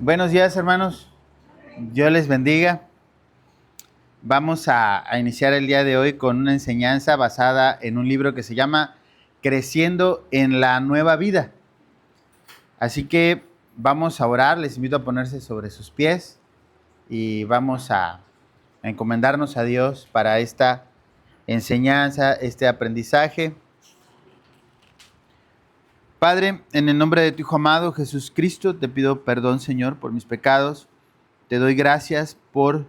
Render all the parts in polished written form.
Buenos días, hermanos. Dios les bendiga. Vamos a iniciar el día de hoy con una enseñanza basada en un libro que se llama Creciendo en la Nueva Vida. Así que vamos a orar. Les invito a ponerse sobre sus pies y vamos a encomendarnos a Dios para esta enseñanza, este aprendizaje. Padre, en el nombre de tu Hijo amado Jesús Cristo, te pido perdón, Señor, por mis pecados. Te doy gracias por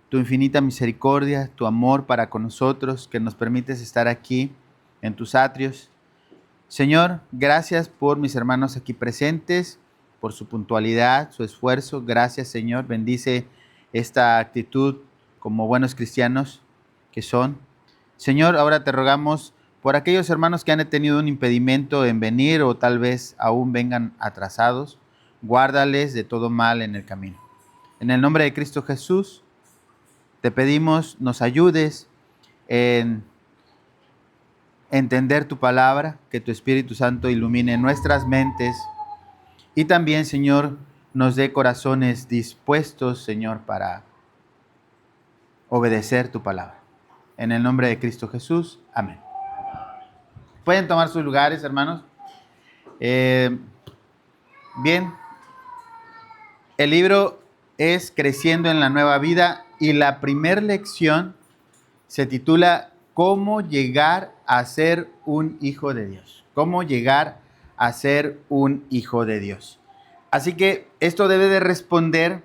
tu infinita misericordia, tu amor para con nosotros, que nos permites estar aquí en tus atrios. Señor, gracias por mis hermanos aquí presentes, por su puntualidad, su esfuerzo. Gracias, Señor. Bendice esta actitud como buenos cristianos que son. Señor, ahora te rogamos por aquellos hermanos que han tenido un impedimento en venir o tal vez aún vengan atrasados. Guárdales de todo mal en el camino. En el nombre de Cristo Jesús, te pedimos nos ayudes en entender tu palabra, que tu Espíritu Santo ilumine nuestras mentes y también, Señor, nos dé corazones dispuestos, Señor, para obedecer tu palabra. En el nombre de Cristo Jesús, amén. Pueden tomar sus lugares, hermanos. Bien, el libro es Creciendo en la Nueva Vida y la primera lección se titula ¿Cómo llegar a ser un hijo de Dios? ¿Cómo llegar a ser un hijo de Dios? Así que esto debe de responder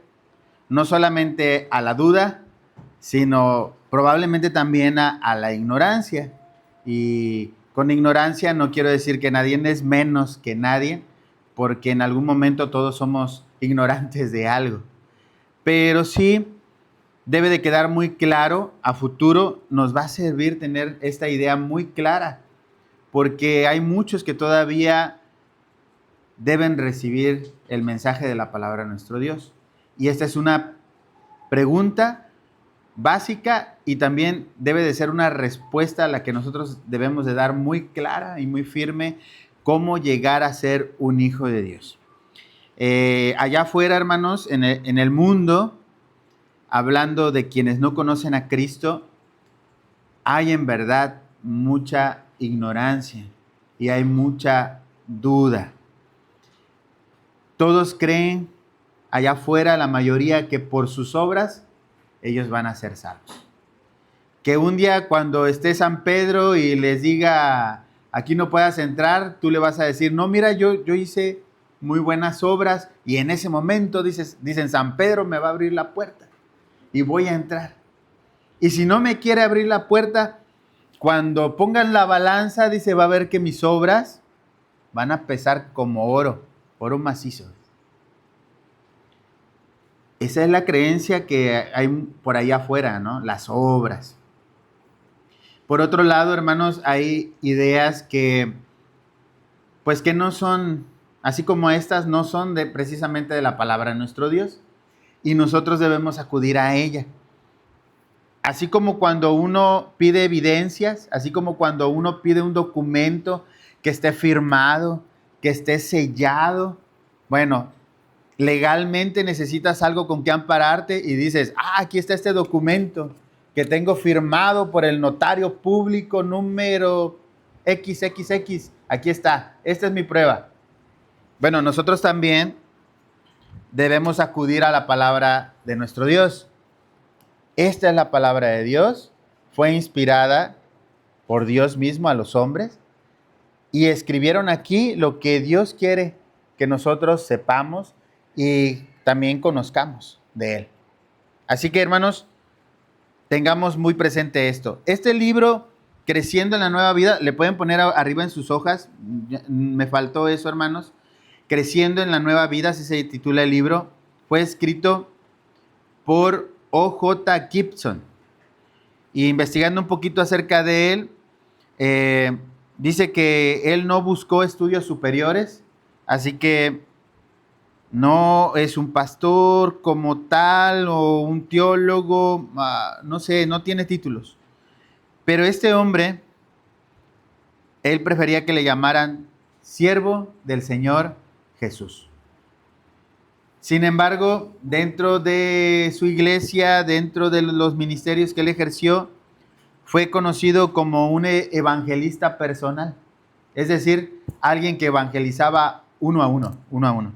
no solamente a la duda, sino probablemente también a la ignorancia. Y con ignorancia no quiero decir que nadie es menos que nadie, porque en algún momento todos somos ignorantes de algo. Pero sí debe de quedar muy claro, a futuro nos va a servir tener esta idea muy clara, porque hay muchos que todavía deben recibir el mensaje de la palabra de nuestro Dios. Y esta es una pregunta básica y también debe de ser una respuesta a la que nosotros debemos de dar muy clara y muy firme, cómo llegar a ser un hijo de Dios. Allá afuera, hermanos, en el mundo, hablando de quienes no conocen a Cristo, hay en verdad mucha ignorancia y hay mucha duda. Todos creen allá afuera, la mayoría, que por sus obras ellos van a ser salvos. Que un día cuando esté San Pedro y les diga, aquí no puedas entrar, tú le vas a decir, no, mira, yo hice muy buenas obras y en ese momento dicen, San Pedro me va a abrir la puerta y voy a entrar. Y si no me quiere abrir la puerta, cuando pongan la balanza, dice, va a ver que mis obras van a pesar como oro macizo. Esa es la creencia que hay por ahí afuera, ¿no? Las obras. Por otro lado, hermanos, hay ideas que, pues que no son, así como estas, no son precisamente de la palabra de nuestro Dios. Y nosotros debemos acudir a ella. Así como cuando uno pide evidencias, así como cuando uno pide un documento que esté firmado, que esté sellado. Bueno, legalmente necesitas algo con que ampararte y dices, aquí está este documento que tengo firmado por el notario público número XXX. Aquí está, esta es mi prueba. Bueno, nosotros también debemos acudir a la palabra de nuestro Dios. Esta es la palabra de Dios, fue inspirada por Dios mismo a los hombres y escribieron aquí lo que Dios quiere que nosotros sepamos y también conozcamos de Él. Así que, hermanos, tengamos muy presente esto. Este libro, Creciendo en la Nueva Vida, le pueden poner arriba en sus hojas, me faltó eso, hermanos. Creciendo en la Nueva Vida, así se titula el libro, fue escrito por O.J. Gibson. Y investigando un poquito acerca de él, dice que él no buscó estudios superiores, así que no es un pastor como tal o un teólogo, no sé, no tiene títulos. Pero este hombre, él prefería que le llamaran siervo del Señor Jesús. Sin embargo, dentro de su iglesia, dentro de los ministerios que él ejerció, fue conocido como un evangelista personal. Es decir, alguien que evangelizaba uno a uno, uno a uno.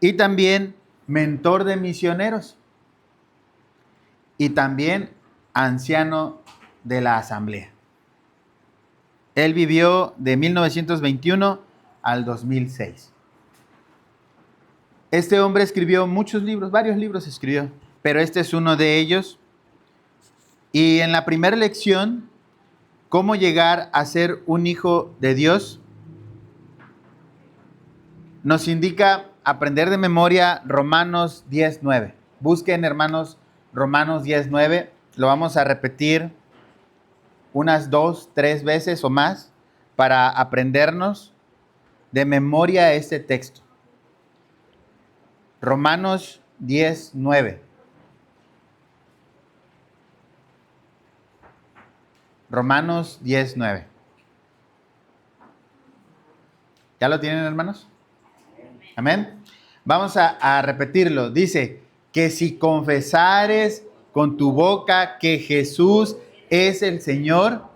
Y también mentor de misioneros. Y también anciano de la asamblea. Él vivió de 1921 al 2006. Este hombre escribió muchos libros, varios libros escribió, pero este es uno de ellos. Y en la primera lección, ¿cómo llegar a ser un hijo de Dios?, nos indica aprender de memoria Romanos 10:9. Busquen, hermanos, Romanos 10:9. Lo vamos a repetir unas 2, 3 veces o más para aprendernos de memoria este texto. Romanos 10:9. Romanos 10:9. ¿Ya lo tienen, hermanos? Amén. Vamos a repetirlo. Dice que si confesares con tu boca que Jesús es el Señor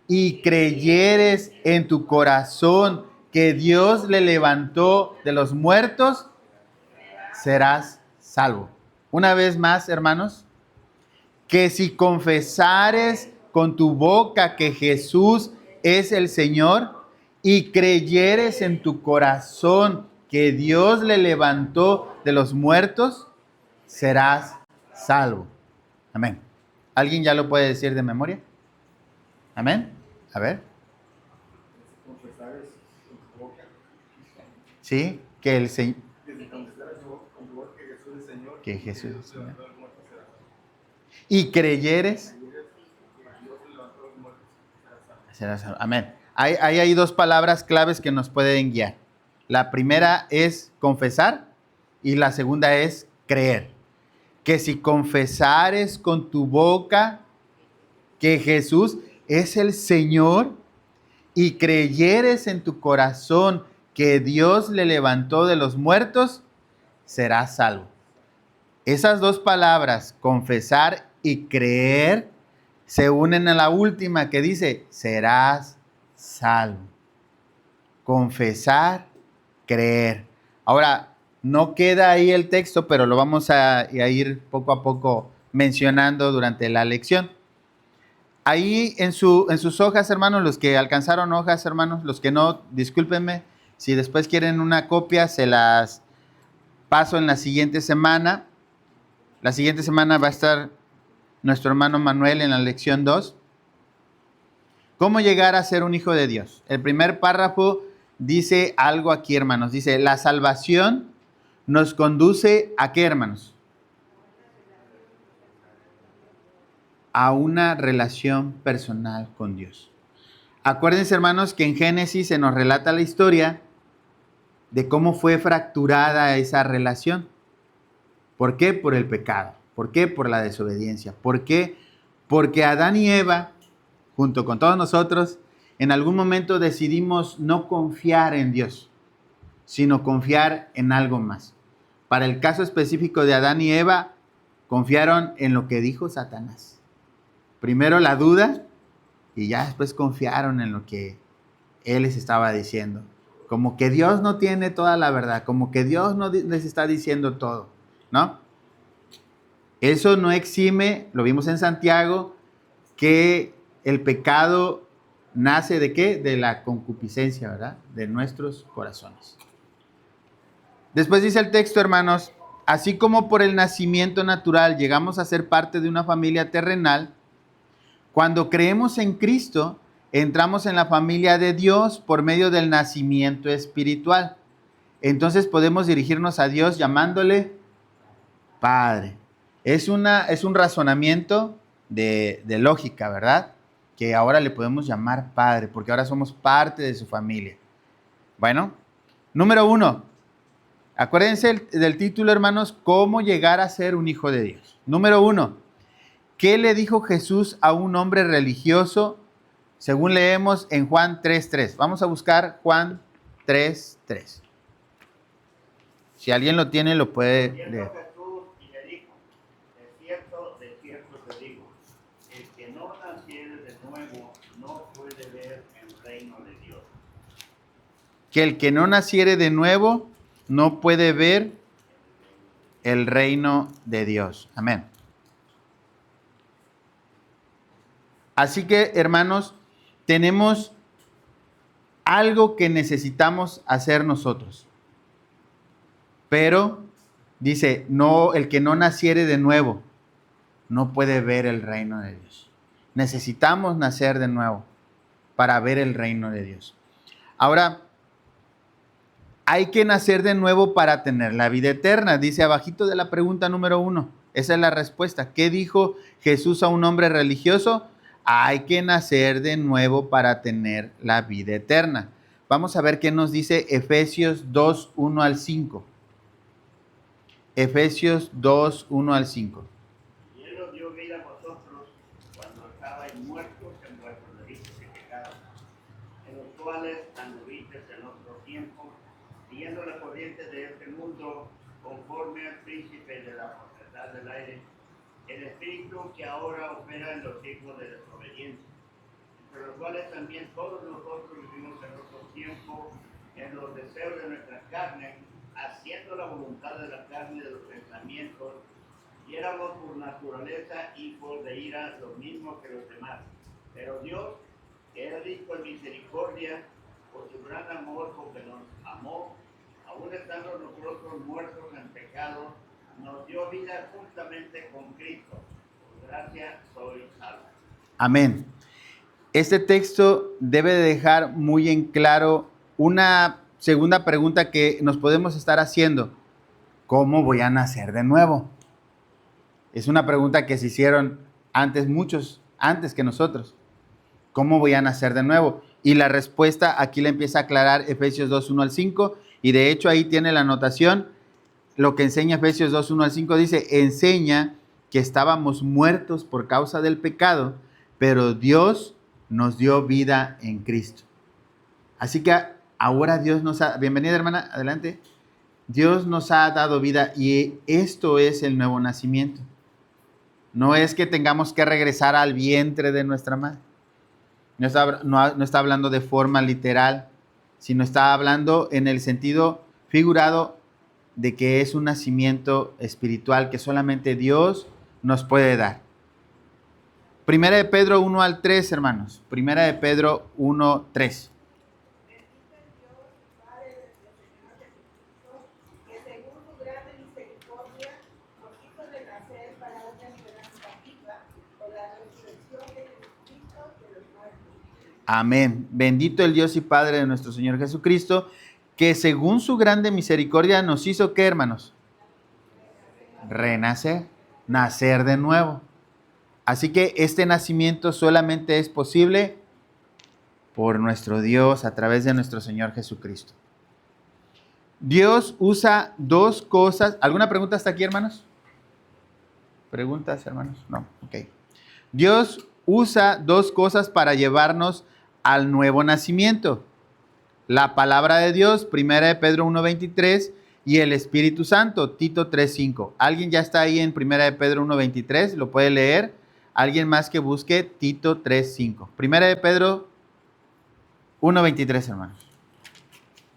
y creyeres en tu corazón que Dios le levantó de los muertos, serás salvo. Una vez más, hermanos, que si confesares con tu boca que Jesús es el Señor y creyeres en tu corazón que Dios le levantó de los muertos, serás salvo. Amén. ¿Alguien ya lo puede decir de memoria? Amén. A ver. Sí, que el Señor. Que Jesús es el Señor. Y creyeres. Serás salvo. Amén. Hay dos palabras claves que nos pueden guiar. La primera es confesar y la segunda es creer. Que si confesares con tu boca que Jesús es el Señor y creyeres en tu corazón que Dios le levantó de los muertos, serás salvo. Esas dos palabras, confesar y creer, se unen a la última que dice, serás salvo. Confesar, creer. Ahora, no queda ahí el texto, pero lo vamos a ir poco a poco mencionando durante la lección. Ahí en sus hojas, hermanos, los que alcanzaron hojas, hermanos, los que no, discúlpenme, si después quieren una copia, se las paso en la siguiente semana. La siguiente semana va a estar nuestro hermano Manuel en la lección 2. ¿Cómo llegar a ser un hijo de Dios? El primer párrafo dice algo aquí, hermanos. Dice, la salvación nos conduce ¿a qué, hermanos? A una relación personal con Dios. Acuérdense, hermanos, que en Génesis se nos relata la historia de cómo fue fracturada esa relación. ¿Por qué? Por el pecado. ¿Por qué? Por la desobediencia. ¿Por qué? Porque Adán y Eva, junto con todos nosotros, en algún momento decidimos no confiar en Dios, sino confiar en algo más. Para el caso específico de Adán y Eva, confiaron en lo que dijo Satanás. Primero la duda y ya después confiaron en lo que él les estaba diciendo. Como que Dios no tiene toda la verdad, como que Dios no les está diciendo todo, ¿no? Eso no exime, lo vimos en Santiago, que el pecado nace ¿de qué? De la concupiscencia, ¿verdad? De nuestros corazones. Después dice el texto, hermanos, así como por el nacimiento natural llegamos a ser parte de una familia terrenal, cuando creemos en Cristo, entramos en la familia de Dios por medio del nacimiento espiritual. Entonces podemos dirigirnos a Dios llamándole Padre. Es un razonamiento de lógica, ¿verdad? Que ahora le podemos llamar Padre, porque ahora somos parte de su familia. Bueno, número 1. Acuérdense del título, hermanos, ¿cómo llegar a ser un hijo de Dios? Número 1. ¿Qué le dijo Jesús a un hombre religioso? Según leemos en Juan 3:3. Vamos a buscar Juan 3:3. Si alguien lo tiene, lo puede leer. Jesús y le dijo, de cierto te digo, el que no naciere de nuevo no puede ver el reino de Dios. Que el que no naciere de nuevo no puede ver el reino de Dios. Amén. Así que, hermanos, tenemos algo que necesitamos hacer nosotros. Pero dice, no, el que no naciere de nuevo no puede ver el reino de Dios. Necesitamos nacer de nuevo para ver el reino de Dios. Ahora, hay que nacer de nuevo para tener la vida eterna. Dice abajito de la pregunta número 1. Esa es la respuesta. ¿Qué dijo Jesús a un hombre religioso? Hay que nacer de nuevo para tener la vida eterna. Vamos a ver qué nos dice Efesios 2, 1 al 5. Efesios 2, 1 al 5. Y Él os dio vida a vosotros cuando estabais muertos en vuestros delitos y pecados, en los cuales anduvisteis en otro tiempo, siguiendo la corriente de este mundo, conforme al príncipe de la potestad del aire, el espíritu que ahora opera en los hijos de desobediencia, entre los cuales también todos nosotros vivimos en otro tiempo, en los deseos de nuestra carne, haciendo la voluntad de la carne y de los pensamientos, y éramos por naturaleza hijos de ira, lo mismo que los demás. Pero Dios, que era rico en misericordia, por su gran amor con que nos amó, aun estando nosotros muertos en pecado, nos dio vida juntamente con Cristo. Por gracia sois salvos. Amén. Este texto debe de dejar muy en claro una segunda pregunta que nos podemos estar haciendo. ¿Cómo voy a nacer de nuevo? Es una pregunta que se hicieron antes, muchos antes que nosotros. ¿Cómo voy a nacer de nuevo? Y la respuesta aquí la empieza a aclarar Efesios 2, 1 al 5. Y de hecho ahí tiene la anotación. Lo que enseña Efesios 2, 1 al 5 dice, enseña que estábamos muertos por causa del pecado, pero Dios nos dio vida en Cristo. Así que ahora Dios nos ha... Bienvenida, hermana, adelante. Dios nos ha dado vida y esto es el nuevo nacimiento. No es que tengamos que regresar al vientre de nuestra madre. No está hablando de forma literal, sino está hablando en el sentido figurado de que es un nacimiento espiritual que solamente Dios nos puede dar. Primera de Pedro 1 al 3, hermanos. Primera de Pedro 1, 3. Amén. Bendito el Dios y Padre de nuestro Señor Jesucristo, que según su grande misericordia nos hizo, ¿qué, hermanos? Renacer, nacer de nuevo. Así que este nacimiento solamente es posible por nuestro Dios a través de nuestro Señor Jesucristo. Dios usa dos cosas. ¿Alguna pregunta hasta aquí, hermanos? ¿Preguntas, hermanos? No, ok. Dios usa dos cosas para llevarnos al nuevo nacimiento. La palabra de Dios, primera de Pedro 1:23, y el Espíritu Santo, Tito 3:5. ¿Alguien ya está ahí en primera de Pedro 1:23? ¿Lo puede leer? Alguien más que busque Tito 3:5. Primera de Pedro 1:23, hermanos.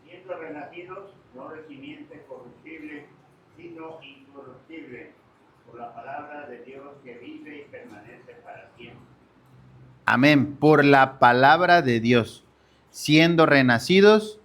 Siendo renacidos, no de simiente corruptible, sino incorruptible, por la palabra de Dios que vive y permanece para siempre. Amén. Por la palabra de Dios, siendo renacidos,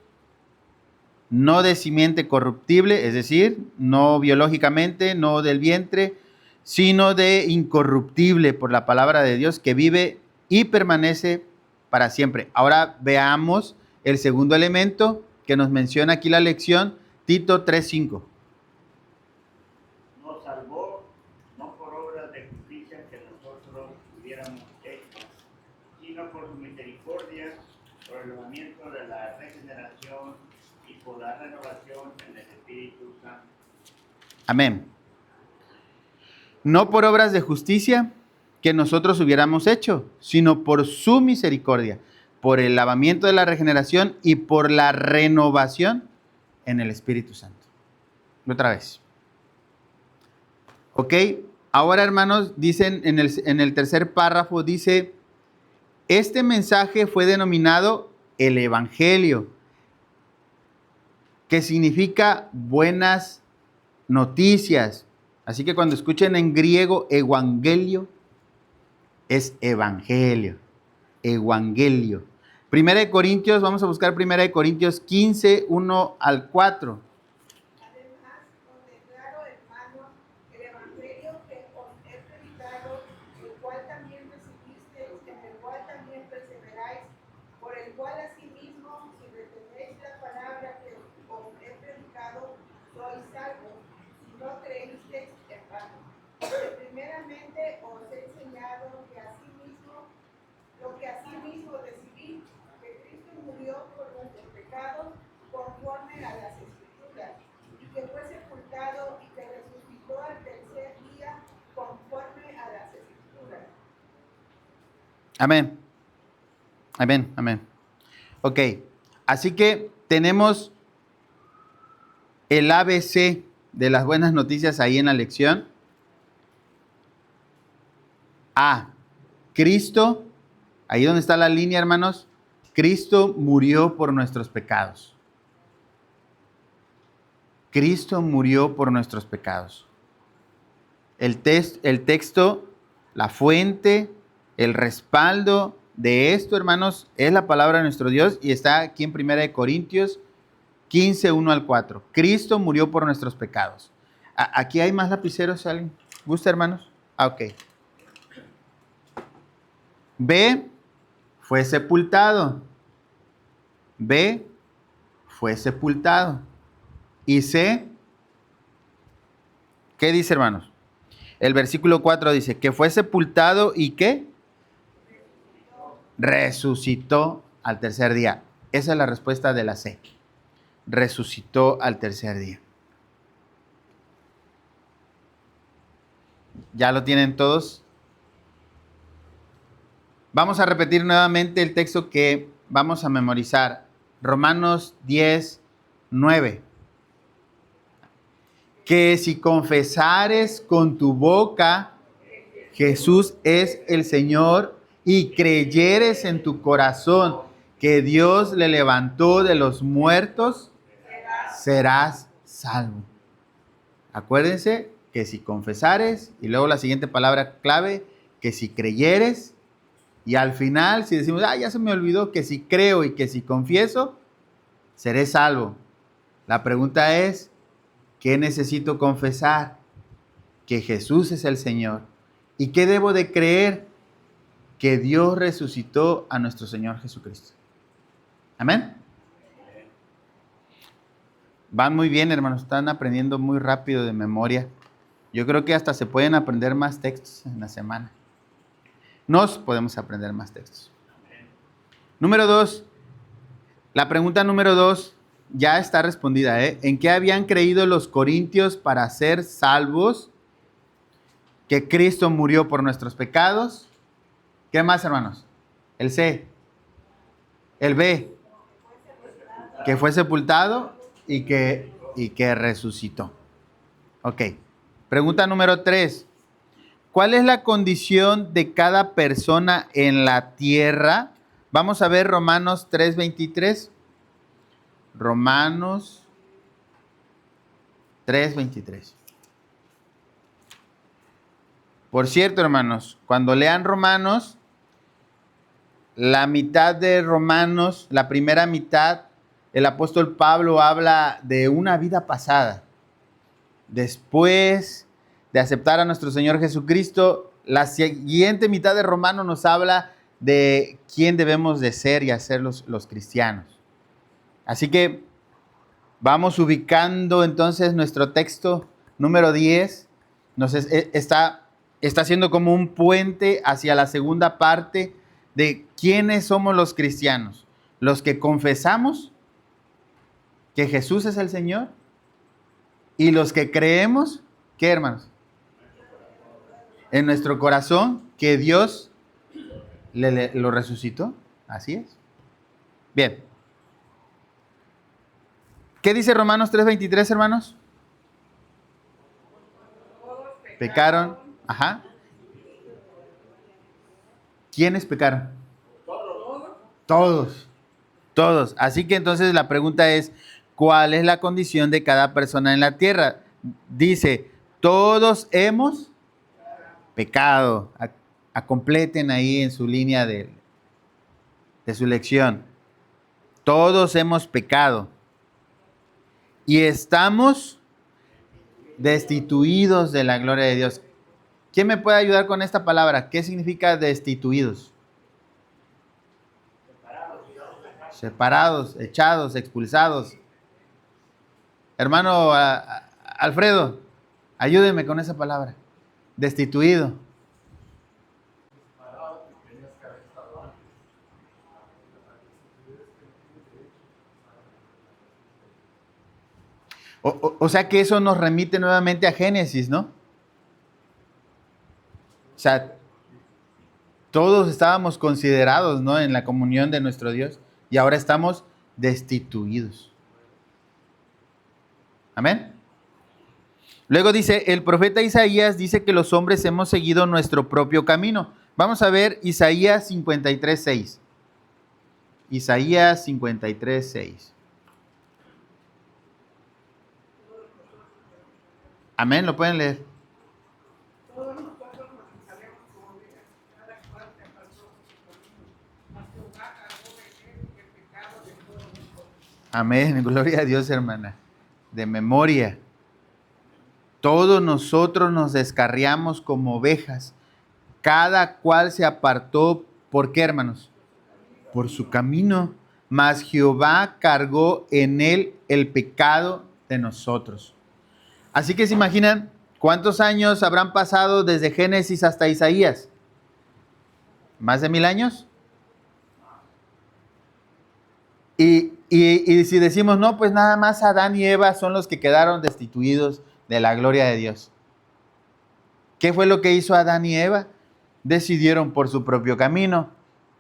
no de simiente corruptible, es decir, no biológicamente, no del vientre, sino de incorruptible por la palabra de Dios que vive y permanece para siempre. Ahora veamos el segundo elemento que nos menciona aquí la lección, Tito 3:5. Nos salvó no por obras de justicia que nosotros hubiéramos hecho, sino por su misericordia, por el lavamiento de la regeneración y por la renovación en el Espíritu Santo. Amén. No por obras de justicia que nosotros hubiéramos hecho, sino por su misericordia, por el lavamiento de la regeneración y por la renovación en el Espíritu Santo. Otra vez. Ok, ahora hermanos, dicen en el tercer párrafo, dice, este mensaje fue denominado el Evangelio, que significa buenas noticias. Así que cuando escuchen en griego evangelio, es evangelio, evangelio. Primera de Corintios, vamos a buscar Primera de Corintios 15, 1 al 4. Además, os declaro, hermanos, el evangelio que os he predicado, el cual también recibisteis, en el cual también perseveráis, por el cual asimismo, si retenéis la palabra que os he predicado, sois salvos, si no creísteis en vano. Porque primeramente os he enseñado que asimismo, lo que asimismo recibí, que Cristo murió por nuestros pecados, conforme a las Escrituras, y que fue sepultado y que resucitó al tercer día conforme a las Escrituras. Amén. Amén, amén. Ok, así que tenemos el ABC de las buenas noticias ahí en la lección. A, Cristo, ahí donde está la línea, hermanos, Cristo murió por nuestros pecados. Cristo murió por nuestros pecados. El texto, la fuente, el respaldo de esto, hermanos, es la palabra de nuestro Dios y está aquí en 1 Corintios 15, 1 al 4. Cristo murió por nuestros pecados. Aquí hay más lapiceros, ¿alguien gusta, hermanos? Ok. B, fue sepultado. B, fue sepultado. Y C, ¿qué dice, hermanos? El versículo 4 dice que fue sepultado y ¿qué? Resucitó al tercer día. Esa es la respuesta de la C. Resucitó al tercer día. ¿Ya lo tienen todos? Vamos a repetir nuevamente el texto que vamos a memorizar. Romanos 10, 9. Que si confesares con tu boca Jesús es el Señor y creyeres en tu corazón que Dios le levantó de los muertos, serás salvo. Acuérdense que si confesares, y luego la siguiente palabra clave, que si creyeres, y al final si decimos, ya se me olvidó, que si creo y que si confieso, seré salvo. La pregunta es, ¿qué necesito confesar? Que Jesús es el Señor. ¿Y qué debo de creer? Que Dios resucitó a nuestro Señor Jesucristo. Amén. Van muy bien, hermanos. Están aprendiendo muy rápido de memoria. Yo creo que hasta se pueden aprender más textos en la semana. Nos podemos aprender más textos. Número 2. La pregunta número 2 ya está respondida. ¿En qué habían creído los corintios para ser salvos? Que Cristo murió por nuestros pecados. ¿Qué más, hermanos? El C. El B. Que fue sepultado y que resucitó. Ok. Pregunta número 3. ¿Cuál es la condición de cada persona en la tierra? Vamos a ver Romanos 3:23. Romanos 3:23. Por cierto, hermanos, cuando lean Romanos, la mitad de Romanos, la primera mitad, el apóstol Pablo habla de una vida pasada. Después de aceptar a nuestro Señor Jesucristo, la siguiente mitad de Romanos nos habla de quién debemos de ser y hacer los cristianos. Así que vamos ubicando entonces nuestro texto número 10. Está haciendo como un puente hacia la segunda parte de quiénes somos los cristianos. Los que confesamos que Jesús es el Señor y los que creemos, ¿qué, hermanos? En nuestro corazón que Dios lo resucitó. Así es. Bien. ¿Qué dice Romanos 3:23, hermanos? Pecaron. Ajá. ¿Quiénes pecaron? Todos. Todos. Así que entonces la pregunta es, ¿cuál es la condición de cada persona en la tierra? Dice, todos hemos pecado. Completen ahí en su línea de su lección. Todos hemos pecado. Y estamos destituidos de la gloria de Dios. ¿Quién me puede ayudar con esta palabra? ¿Qué significa destituidos? Separados, echados, expulsados. Hermano Alfredo, ayúdeme con esa palabra. Destituido. O sea que eso nos remite nuevamente a Génesis, ¿no? O sea, todos estábamos considerados, ¿no?, en la comunión de nuestro Dios y ahora estamos destituidos. Amén. Luego dice, el profeta Isaías dice que los hombres hemos seguido nuestro propio camino. Vamos a ver Isaías 53:6. Isaías 53:6. Amén, lo pueden leer. Todos nosotros nos encargamos como ovejas, cada cual se apartó por su camino, mas Jehová cargó de él el pecado de todos nosotros. Amén, gloria a Dios, hermana. De memoria. Todos nosotros nos descarriamos como ovejas. Cada cual se apartó, ¿por qué, hermanos? Por su camino. Mas Jehová cargó en él el pecado de nosotros. Así que se imaginan cuántos años habrán pasado desde Génesis hasta Isaías. ¿Más de 1000 años? Y si decimos, no, pues nada más Adán y Eva son los que quedaron destituidos de la gloria de Dios. ¿Qué fue lo que hizo Adán y Eva? Decidieron por su propio camino.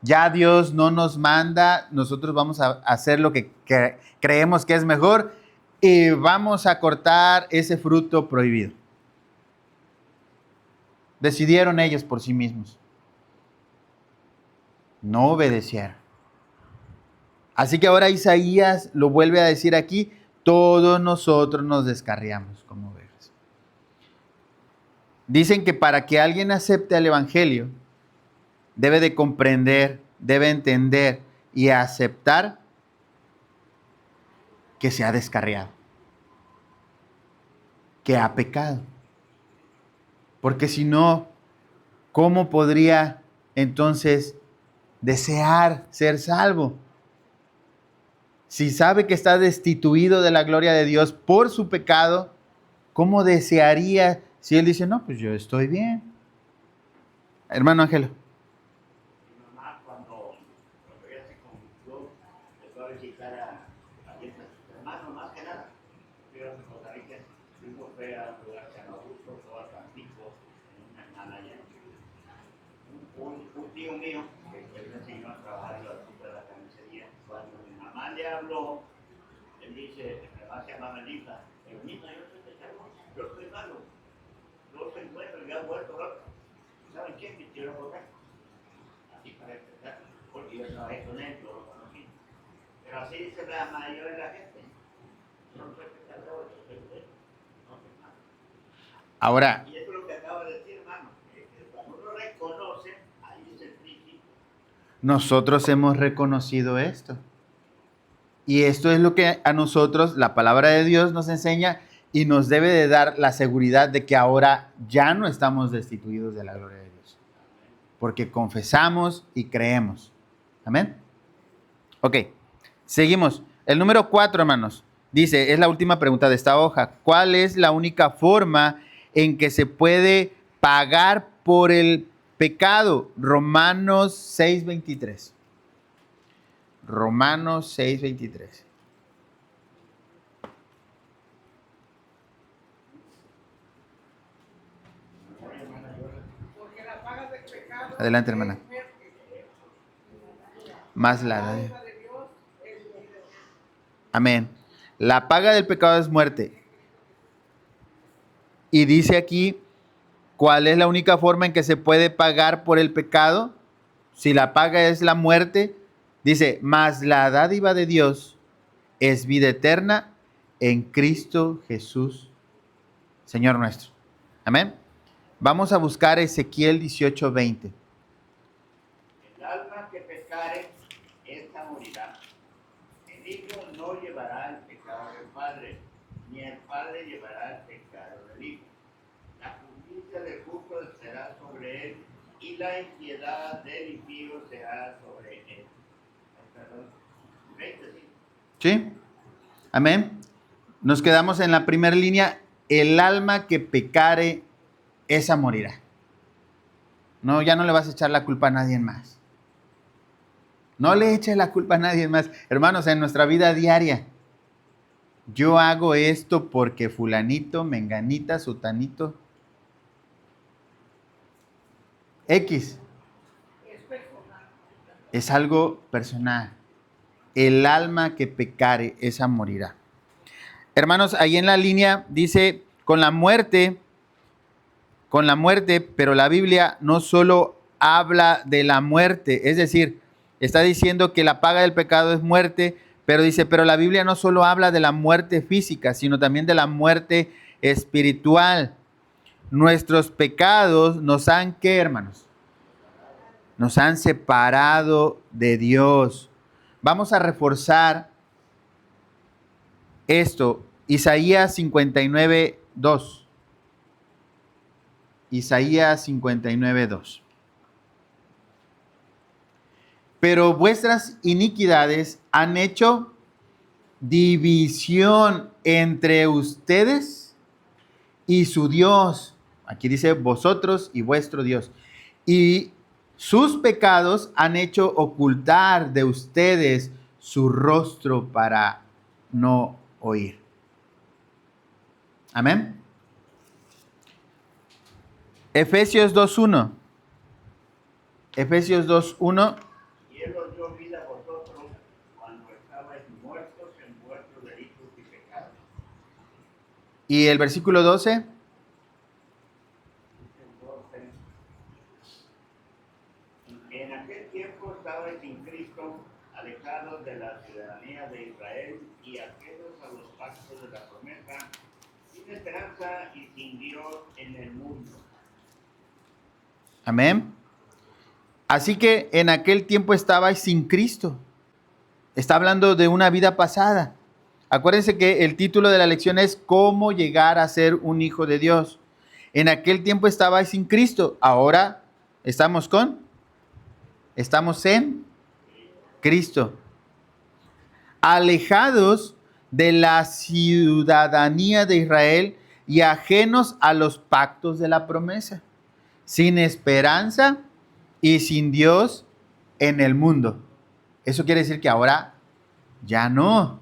Ya Dios no nos manda, nosotros vamos a hacer lo que creemos que es mejor y vamos a cortar ese fruto prohibido. Decidieron ellos por sí mismos. No obedecieron. Así que ahora Isaías lo vuelve a decir aquí, todos nosotros nos descarriamos como ovejas. Dicen que para que alguien acepte el Evangelio, debe de comprender, debe entender y aceptar que se ha descarriado, que ha pecado. Porque si no, ¿cómo podría entonces desear ser salvo? Si sabe que está destituido de la gloria de Dios por su pecado, ¿cómo desearía si él dice, no, pues yo estoy bien? Hermano Ángelo. Mi mamá cuando ella se convirtió, empezó a visitar a sus hermanos más que nada. Pero en Costa Rica, fuimos fue a un lugar que se llama Bustos o a Tampico, en una hermana allá. Un tío mío, que me enseñó a trabajar en la industria de la carnicería, cuando mi mamá le habló, él dice, mi mamá se llama Melita, Melita, yo soy cristiano, yo soy malo, no se encuentro, ya ha muerto loco. ¿Saben qué? Me tiró a votar. Así para empezar, porque yo trabajé con él, yo lo conocí. Pero así dice la mayoría de la gente. Yo no soy pecador, yo soy bueno, no soy malo. Ahora, Y eso es lo que acaba de decir, hermano, que cuando uno reconoce, ahí es el principio. nosotros hemos reconocido esto. Y esto es lo que a nosotros la palabra de Dios nos enseña y nos debe de dar la seguridad de que ahora ya no estamos destituidos de la gloria de Dios. Porque confesamos y creemos. Amén. Ok, seguimos. El número 4, hermanos, dice, es la última pregunta de esta hoja. ¿Cuál es la única forma en que se puede pagar por el pecado? Romanos 6:23. Romanos 6:23. Porque la paga del pecado Adelante, hermana. es muerte. Más La la... dádiva de Dios es vida. Amén. La paga del pecado es muerte. Y dice aquí ¿Cuál es la única forma en que se puede pagar por el pecado? Si la paga es la muerte, dice, mas la dádiva de Dios es vida eterna en Cristo Jesús, Señor nuestro. Amén. Vamos a buscar Ezequiel 18:20. El alma que pecare, esta morirá. El hijo no llevará el pecado del padre, ni el padre llevará el pecado del hijo. La justicia del justo será sobre él, y la impiedad del impío será sobre él. Perdón. 20, sí. ¿Sí? Amén. Nos quedamos en la primera línea. El alma que pecare, esa morirá. No, ya no le vas a echar la culpa a nadie más. No le eches la culpa a nadie más. Hermanos, en nuestra vida diaria, yo hago esto porque fulanito, menganita, sutanito, X. Es algo personal. El alma que pecare, esa morirá. Hermanos, ahí en la línea dice, con la muerte, pero la Biblia no solo habla de la muerte, es decir, está diciendo que la paga del pecado es muerte, pero dice, pero la Biblia no solo habla de la muerte física, sino también de la muerte espiritual. Nuestros pecados nos han, ¿qué, hermanos? Nos han separado de Dios. Vamos a reforzar esto. Isaías 59:2. Isaías 59:2. Pero vuestras iniquidades han hecho división entre ustedes y su Dios. Aquí dice vosotros y vuestro Dios. Y sus pecados han hecho ocultar de ustedes su rostro para no oír. Amén. Efesios 2:1. Efesios 2:1. Y él os dio vida a vosotros cuando estabais muertos en vuestros delitos y pecados. Y el versículo 12. En aquel tiempo estabais sin Cristo, alejados de la ciudadanía de Israel y ajenos a los pactos de la promesa, sin esperanza y sin Dios en el mundo. Amén. Así que en aquel tiempo estabais sin Cristo. Está hablando de una vida pasada. Acuérdense que el título de la lección es ¿Cómo llegar a ser un hijo de Dios? En aquel tiempo estabais sin Cristo. Ahora estamos en Cristo. Alejados de la ciudadanía de Israel y ajenos a los pactos de la promesa. Sin esperanza y sin Dios en el mundo. Eso quiere decir que ahora ya no.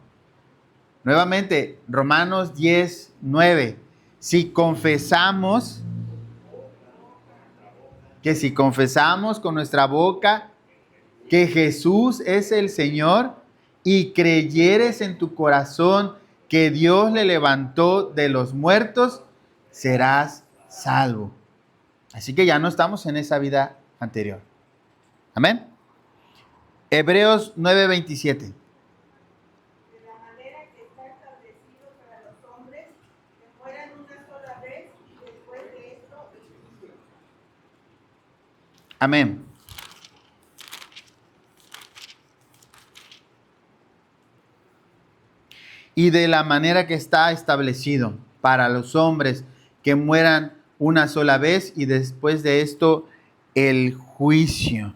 Nuevamente, Romanos 10:9. Si confesamos con nuestra boca que Jesús es el Señor y creyeres en tu corazón que Dios le levantó de los muertos, serás salvo. Así que ya no estamos en esa vida anterior. Amén. Hebreos 9:27. De la manera que está establecido para los hombres que mueran una sola vez y después de esto el juicio. Amén. Y de la manera que está establecido para los hombres que mueran una sola vez y después de esto el juicio.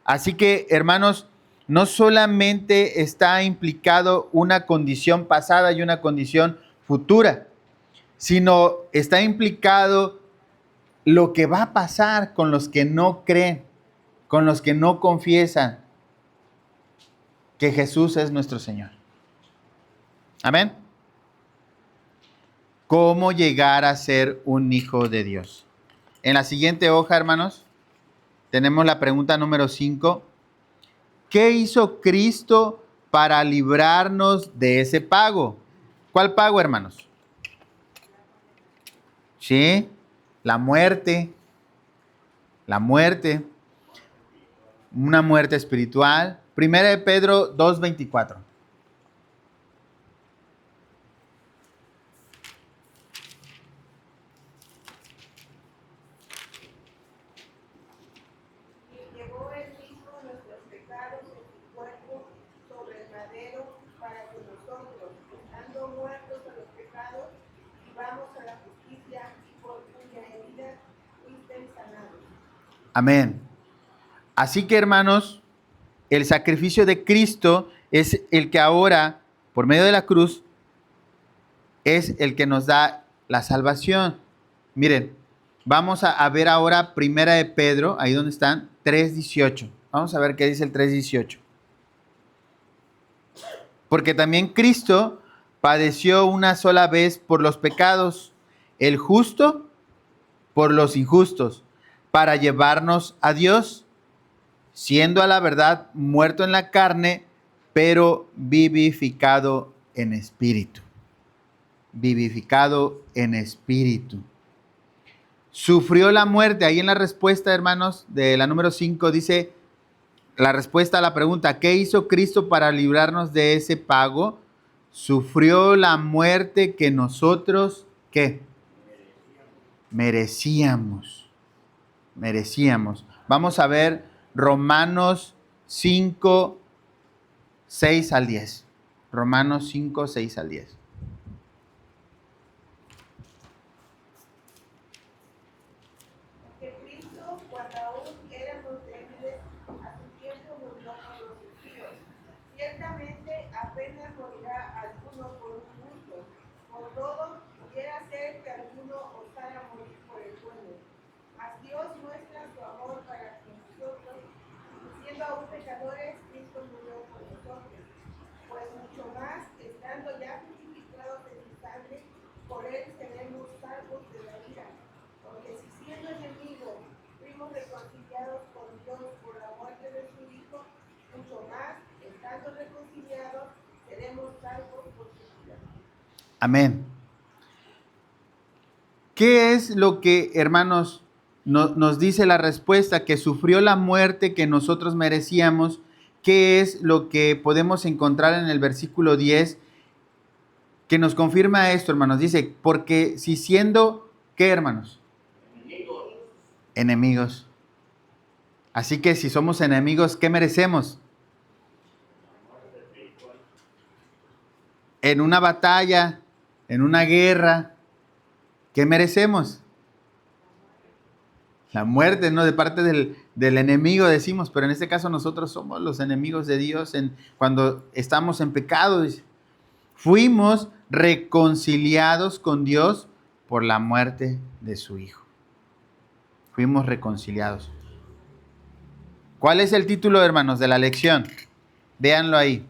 Así que, hermanos, no solamente está implicado una condición pasada y una condición futura, sino está implicado lo que va a pasar con los que no creen, con los que no confiesan que Jesús es nuestro Señor. Amén. ¿Cómo llegar a ser un hijo de Dios? En la siguiente hoja, hermanos, tenemos la pregunta número 5. ¿Qué hizo Cristo para librarnos de ese pago? ¿Cuál pago, hermanos? ¿Sí? la muerte, una muerte espiritual. Primera de Pedro 2:24. Y llevó él mismo nuestros pecados en su cuerpo sobre el madero para que nosotros, estando muertos a los pecados, vivamos a la justicia y por cuya herida fuisteis sanados. Amén. Así que, hermanos, el sacrificio de Cristo es el que ahora, por medio de la cruz, es el que nos da la salvación. Miren, vamos a ver ahora Primera de Pedro, ahí donde están, 3:18. Vamos a ver qué dice el 3:18. Porque también Cristo padeció una sola vez por los pecados, el justo por los injustos, para llevarnos a Dios, siendo a la verdad muerto en la carne, pero vivificado en espíritu. Vivificado en espíritu. Sufrió la muerte. Ahí en la respuesta, hermanos, de la número 5 dice, la respuesta a la pregunta, ¿qué hizo Cristo para librarnos de ese pago? Sufrió la muerte que nosotros, ¿qué? Merecíamos. Vamos a ver Romanos 5, 6 al 10. Romanos 5, 6 al 10. Que Cristo, cuando aún éramos débiles, a su tiempo murió por los impíos. Ciertamente apenas morirá alguno por un justo, por todo pudiera ser que alguno osara morir por el bueno. Mas Dios muestra su amor para con nosotros, siendo aún pecadores, Cristo murió por nosotros. Pues mucho más, estando ya justificados en su sangre, por él seremos salvos de la ira. Porque si siendo enemigos fuimos reconciliados con Dios por la muerte de su Hijo, mucho más, estando reconciliados, seremos salvos por su vida. Amén. ¿Qué es lo que, hermanos, nos dice la respuesta? Que sufrió la muerte que nosotros merecíamos. ¿Qué es lo que podemos encontrar en el versículo 10 que nos confirma esto, hermanos? Dice, porque si siendo, ¿qué, hermanos? Enemigos. Así que si somos enemigos, ¿qué merecemos? En una batalla, en una guerra, ¿qué merecemos? La muerte, ¿no? De parte del enemigo decimos, pero en este caso nosotros somos los enemigos de Dios cuando estamos en pecado. Fuimos reconciliados con Dios por la muerte de su Hijo. Fuimos reconciliados. ¿Cuál es el título, hermanos, de la lección? Véanlo ahí.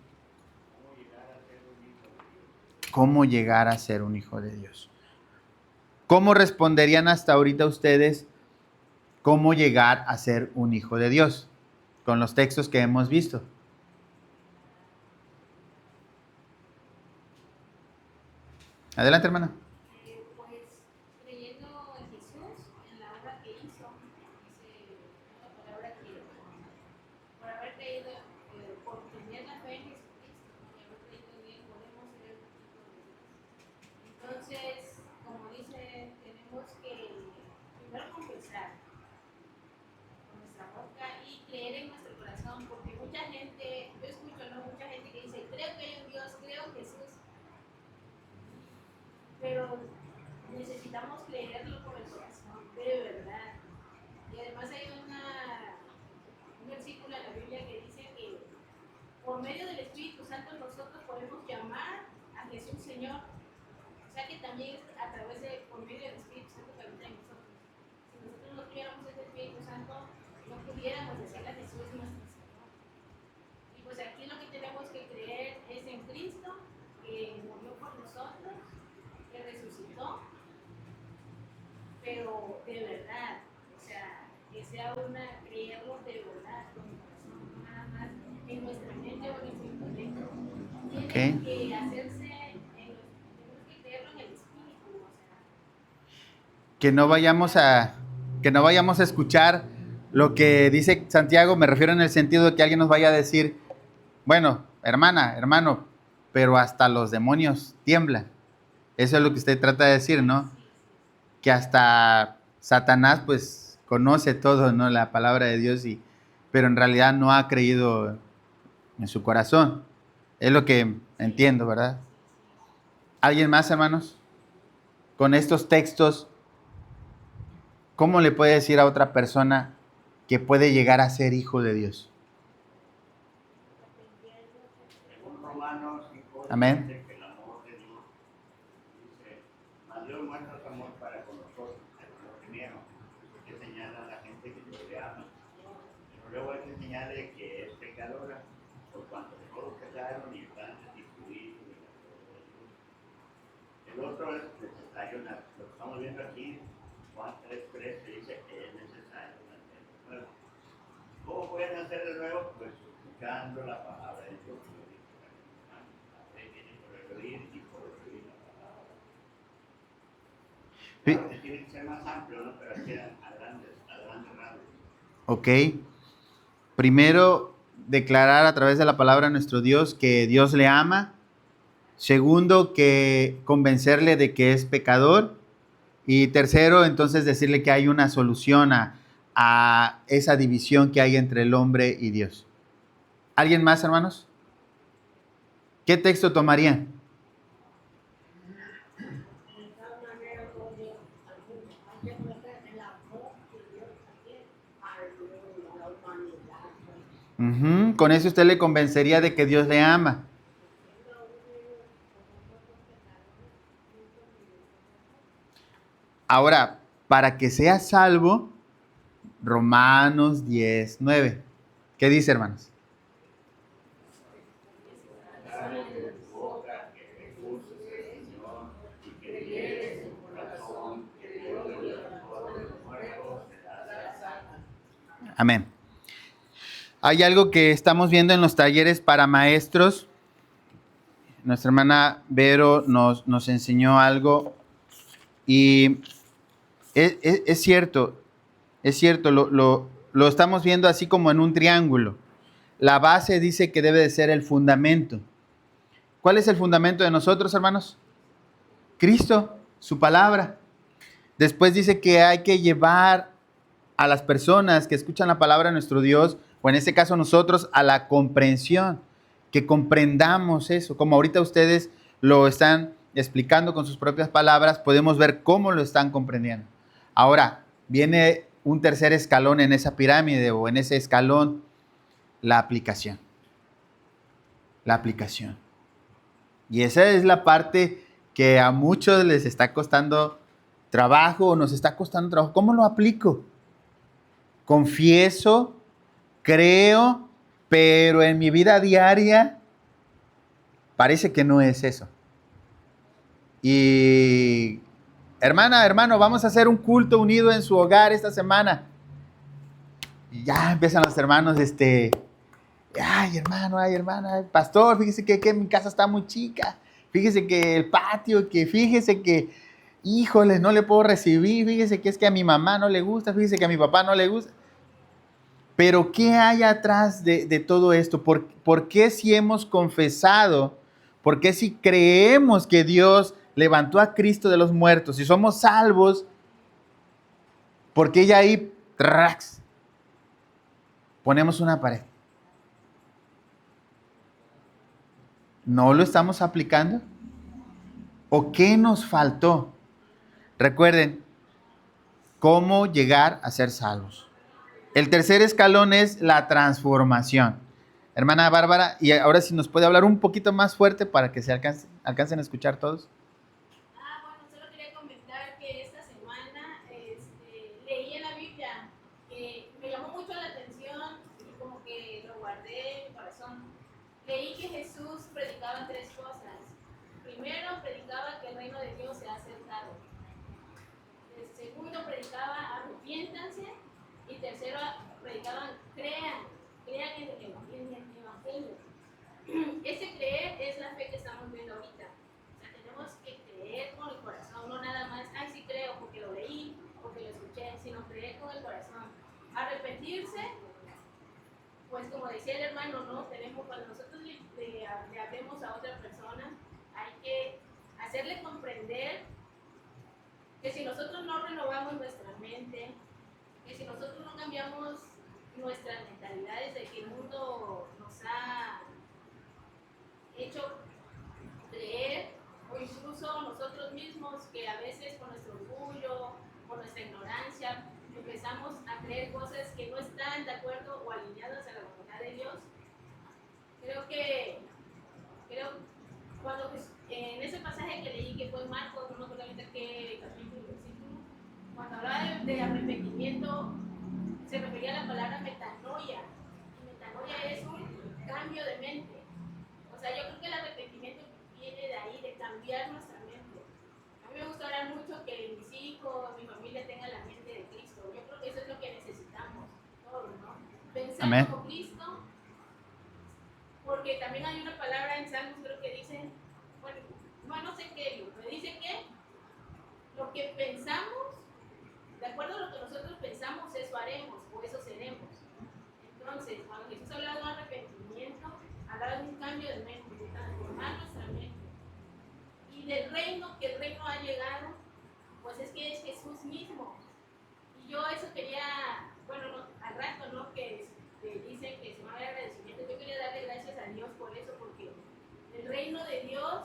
¿Cómo llegar a ser un hijo de Dios? ¿Cómo responderían hasta ahorita ustedes cómo llegar a ser un hijo de Dios? Con los textos que hemos visto. Adelante, hermana. Pues creyendo en Jesús, en la obra que hizo, dice una palabra que por haber creído, por tener la fe en Jesucristo y haber creído en Él, podemos ser hijos de Dios. Entonces, como dice, tenemos que primero confesar con nuestra boca y creer en nuestro corazón, porque mucha gente, yo escucho, ¿no? Mucha gente que dice, creo que hay un Dios, creo en Jesús, pero necesitamos creerlo con el corazón, de verdad. Y además hay un versículo en la Biblia que dice que por medio del Espíritu Santo nosotros podemos llamar a Jesús Señor. O sea que también es a través por medio del Espíritu Santo que habita en nosotros. Si nosotros no tuviéramos ese Espíritu Santo, no pudiéramos decirle a Jesús nuestro Señor. Y pues aquí lo que tenemos que creer es en Cristo, que murió por nosotros, que resucitó, pero de verdad, o sea, que sea creerlo de verdad, con el corazón, no nada más en nuestra mente o en nuestro intelecto. Tiene que hacerse, tenemos que creerlo en el Espíritu, o sea. que no vayamos a, que no vayamos a escuchar lo que dice Santiago, me refiero en el sentido de que alguien nos vaya a decir, bueno, hermana, hermano, pero hasta los demonios tiemblan. Eso es lo que usted trata de decir, ¿no? Que hasta Satanás pues conoce todo, ¿no? La palabra de Dios, pero en realidad no ha creído en su corazón. Es lo que entiendo, ¿verdad? ¿Alguien más, hermanos? Con estos textos, ¿cómo le puede decir a otra persona que puede llegar a ser hijo de Dios? Según Romanos 5, Amén. dice que el amor de Dios, dice, mas Dios muestra su amor para con nosotros, lo primero, que señala a la gente que Dios le ama. Pero luego hay que señalar que es pecadora, por cuanto todos pecaron y están destituidos de la gloria de Dios. El otro es necesario, lo que estamos viendo aquí, Juan 3:13 dice que es necesario nacer de nuevo. ¿Cómo pueden nacer de nuevo? Pues escuchando la palabra de Dios. La fe viene por el oír y por el oír la palabra. Claro que tiene que ser más amplio, ¿no? Pero aquí a grandes rasgos. Ok. Primero, declarar a través de la palabra a nuestro Dios que Dios le ama. Segundo, que convencerle de que es pecador. Y tercero, entonces decirle que hay una solución a esa división que hay entre el hombre y Dios. ¿Alguien más, hermanos? ¿Qué texto tomarían? Con eso usted le convencería de que Dios le ama. Ahora, para que sea salvo, Romanos 10:9. ¿Qué dice, hermanos? Amén. Hay algo que estamos viendo en los talleres para maestros. Nuestra hermana Vero nos enseñó algo y es cierto, lo estamos viendo así como en un triángulo. La base dice que debe de ser el fundamento. ¿Cuál es el fundamento de nosotros, hermanos? Cristo, su palabra. Después dice que hay que llevar a las personas que escuchan la palabra de nuestro Dios, o en este caso nosotros, a la comprensión, que comprendamos eso. Como ahorita ustedes lo están explicando con sus propias palabras, podemos ver cómo lo están comprendiendo. Ahora, viene un tercer escalón en esa pirámide o en ese escalón, la aplicación. La aplicación. Y esa es la parte que a muchos les está costando trabajo o nos está costando trabajo. ¿Cómo lo aplico? Confieso, creo, pero en mi vida diaria parece que no es eso. Y hermano, vamos a hacer un culto unido en su hogar esta semana. Y ya empiezan los hermanos, ay hermana, pastor, fíjese que mi casa está muy chica. Fíjese que el patio, fíjese que, híjole, no le puedo recibir. Fíjese que es que a mi mamá no le gusta, fíjese que a mi papá no le gusta. Pero ¿qué hay atrás de todo esto? ¿Por qué si hemos confesado? ¿Por qué si creemos que Dios levantó a Cristo de los muertos? Si somos salvos, ¿por qué ya ahí ponemos una pared? ¿No lo estamos aplicando? ¿O qué nos faltó? Recuerden, ¿cómo llegar a ser salvos? El tercer escalón es la transformación. Hermana Bárbara, y ahora si nos puede hablar un poquito más fuerte para que se alcancen a escuchar todos. Bueno, solo quería comentar que esta semana leí en la Biblia que me llamó mucho la atención y como que lo guardé en mi corazón. Leí que Jesús predicaba tres cosas. Primero, predicaba que el reino de Dios se ha acercado. El segundo, predicaba arrepiéntanse. Y tercero, predicaban crean en el Evangelio. Ese creer es la fe que estamos viendo ahorita. O sea, tenemos que creer con el corazón, no nada más, ay, sí creo porque lo leí, decía el hermano, ¿no? Cuando nosotros le hablemos a otra persona, hay que hacerle comprender que si nosotros no renovamos nuestra mente, que si nosotros no cambiamos nuestras mentalidades de que el mundo nos ha hecho creer, o incluso nosotros mismos, que a veces con nuestro orgullo, con nuestra ignorancia, empezamos a creer cosas que no están de acuerdo o alineadas a la voluntad de Dios. Creo cuando en ese pasaje que leí, que fue en Marcos, no me acuerdo ahorita qué capítulo, versículo, cuando hablaba de arrepentimiento, se refería a la palabra metanoia. Y metanoia es un cambio de mente. O sea, yo creo que el arrepentimiento viene de ahí, de cambiar nuestra mente. A mí me gusta orar mucho que mis hijos, mi familia tengan la mente de Cristo. Yo creo que eso es lo que necesitamos todos, ¿no? Pensar Amén. como Cristo, porque también hay una palabra en Salmos, creo que dice, bueno, no sé qué, pero dice que lo que pensamos, de acuerdo a lo que nosotros pensamos, eso haremos o eso seremos. Entonces, cuando Jesús hablaba de un arrepentimiento, hablaba de un cambio de mente, de transformar nuestra mente. Y del reino, que el reino ha llegado, pues es que es Jesús mismo. Y yo eso quería, bueno, al rato, ¿no? Que dicen que se va a haber agradecimiento. Yo quería darle gracias a Dios por eso, porque el reino de Dios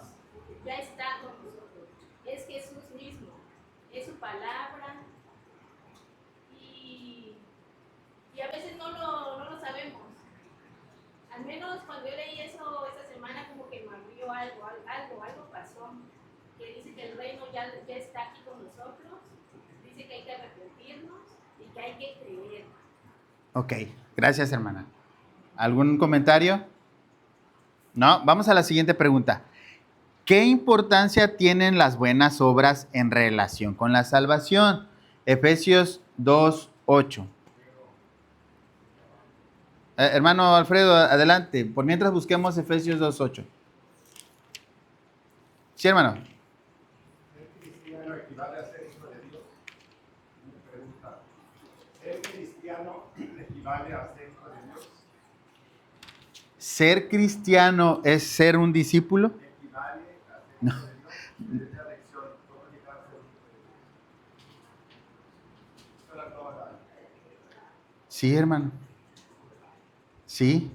ya está con nosotros. Es Jesús mismo, es su palabra. Y a veces no lo sabemos. Al menos cuando yo leí eso esta semana, como que me abrió algo pasó. Que dice que el reino ya está aquí con nosotros. Dice que hay que arrepentirnos y que hay que creer. Ok, gracias, hermana. ¿Algún comentario? No, vamos a la siguiente pregunta. ¿Qué importancia tienen las buenas obras en relación con la salvación? Efesios 2:8. Hermano Alfredo, adelante. Por mientras busquemos Efesios 2:8. Sí, hermano. ¿Ser cristiano equivale a ser hijo de Dios? Me pregunta. ¿Ser cristiano equivale a ser hijo de Dios? ¿Ser cristiano es ser un discípulo? ¿Equivale a ser No. hijo de Dios? Es la lección. ¿Cómo llegar a ser hijo de Dios? Esto la acabo de dar. Sí, hermano. Sí.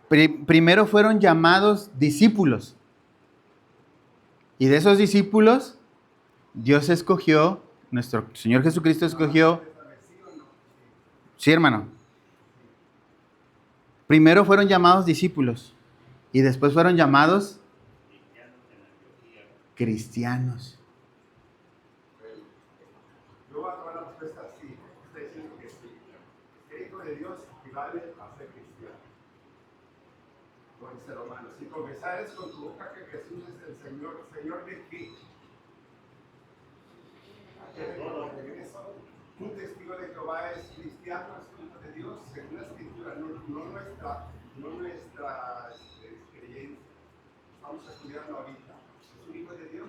Primero fueron llamados discípulos. Y de esos discípulos, Dios escogió, nuestro Señor Jesucristo escogió. Sí, hermano. Primero fueron llamados discípulos y después fueron llamados cristianos. Yo voy a tomar la respuesta así. Está diciendo que sí. Ser hijo de Dios equivale a ser cristiano. Como dice Romanos. Si confesares con tu boca que Jesús es el Señor, ¿Señor de qué? ¿A qué eres un testigo de Jehová es cristiano, es hijo de Dios? Según la Escritura, no nuestra creencia. Estamos estudiando ahorita. ¿Es un hijo de Dios?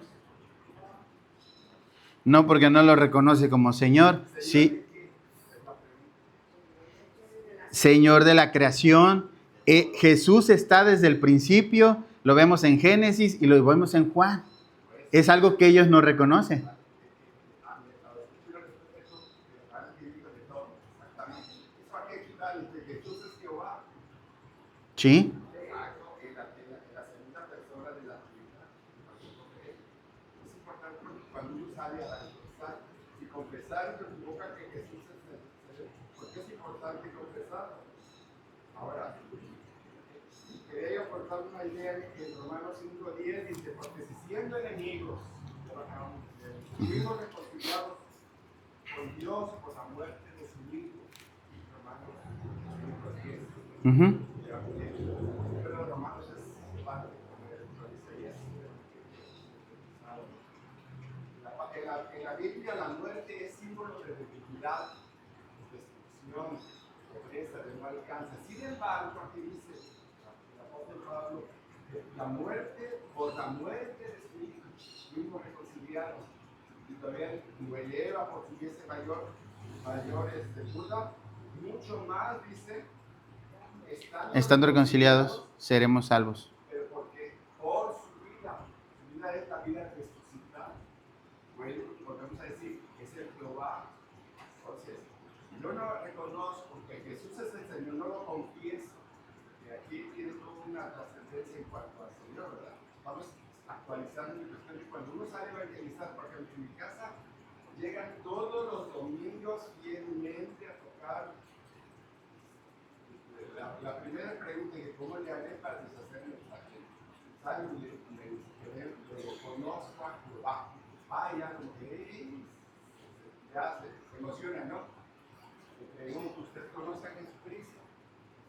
No, porque no lo reconoce como Señor. Sí, Señor de la creación. Jesús está desde el principio. Lo vemos en Génesis y lo vemos en Juan. Es algo que ellos no reconocen. Sí. La segunda persona de la Trinidad. Es importante cuando uno sale a evangelizar y confesar en tu boca que Jesús es el Señor. ¿Por qué es importante confesar? Ahora, quería yo aportar una idea en Romanos 5:10, dice, porque si siendo enemigos, fuimos reconciliados con Dios por la muerte de su Hijo. Romanos 5:10. Pero Romanos es parte, como dice Isaías. En la Biblia la muerte es símbolo de debilidad, destrucción, pobreza, de no alcance. Sin embargo, aquí dice el apóstol Pablo, la muerte, por la muerte de su Hijo, fuimos reconciliados. Y todavía lo eleva por tuviese mayores de Buda, mucho más, dice, estando reconciliados, seremos salvos. Pero porque por su vida es la vida resucitada. Bueno, podemos decir que es el Jehová. Entonces, yo no reconozco que Jesús es el Señor, no lo confieso. Y aquí tiene toda una trascendencia en cuanto al Señor, ¿verdad? Vamos actualizando mi cuestión. Cuando uno sale a evangelizar, por ejemplo, en mi casa, llegan todos los domingos fielmente a tocar. La primera pregunta es ¿cómo le haré para deshacerme de la gente? ¿Saben? Le conozco a Jehová. Ya como que ya se emociona, ¿no? Le pregunto, ¿usted conoce a Jesucristo?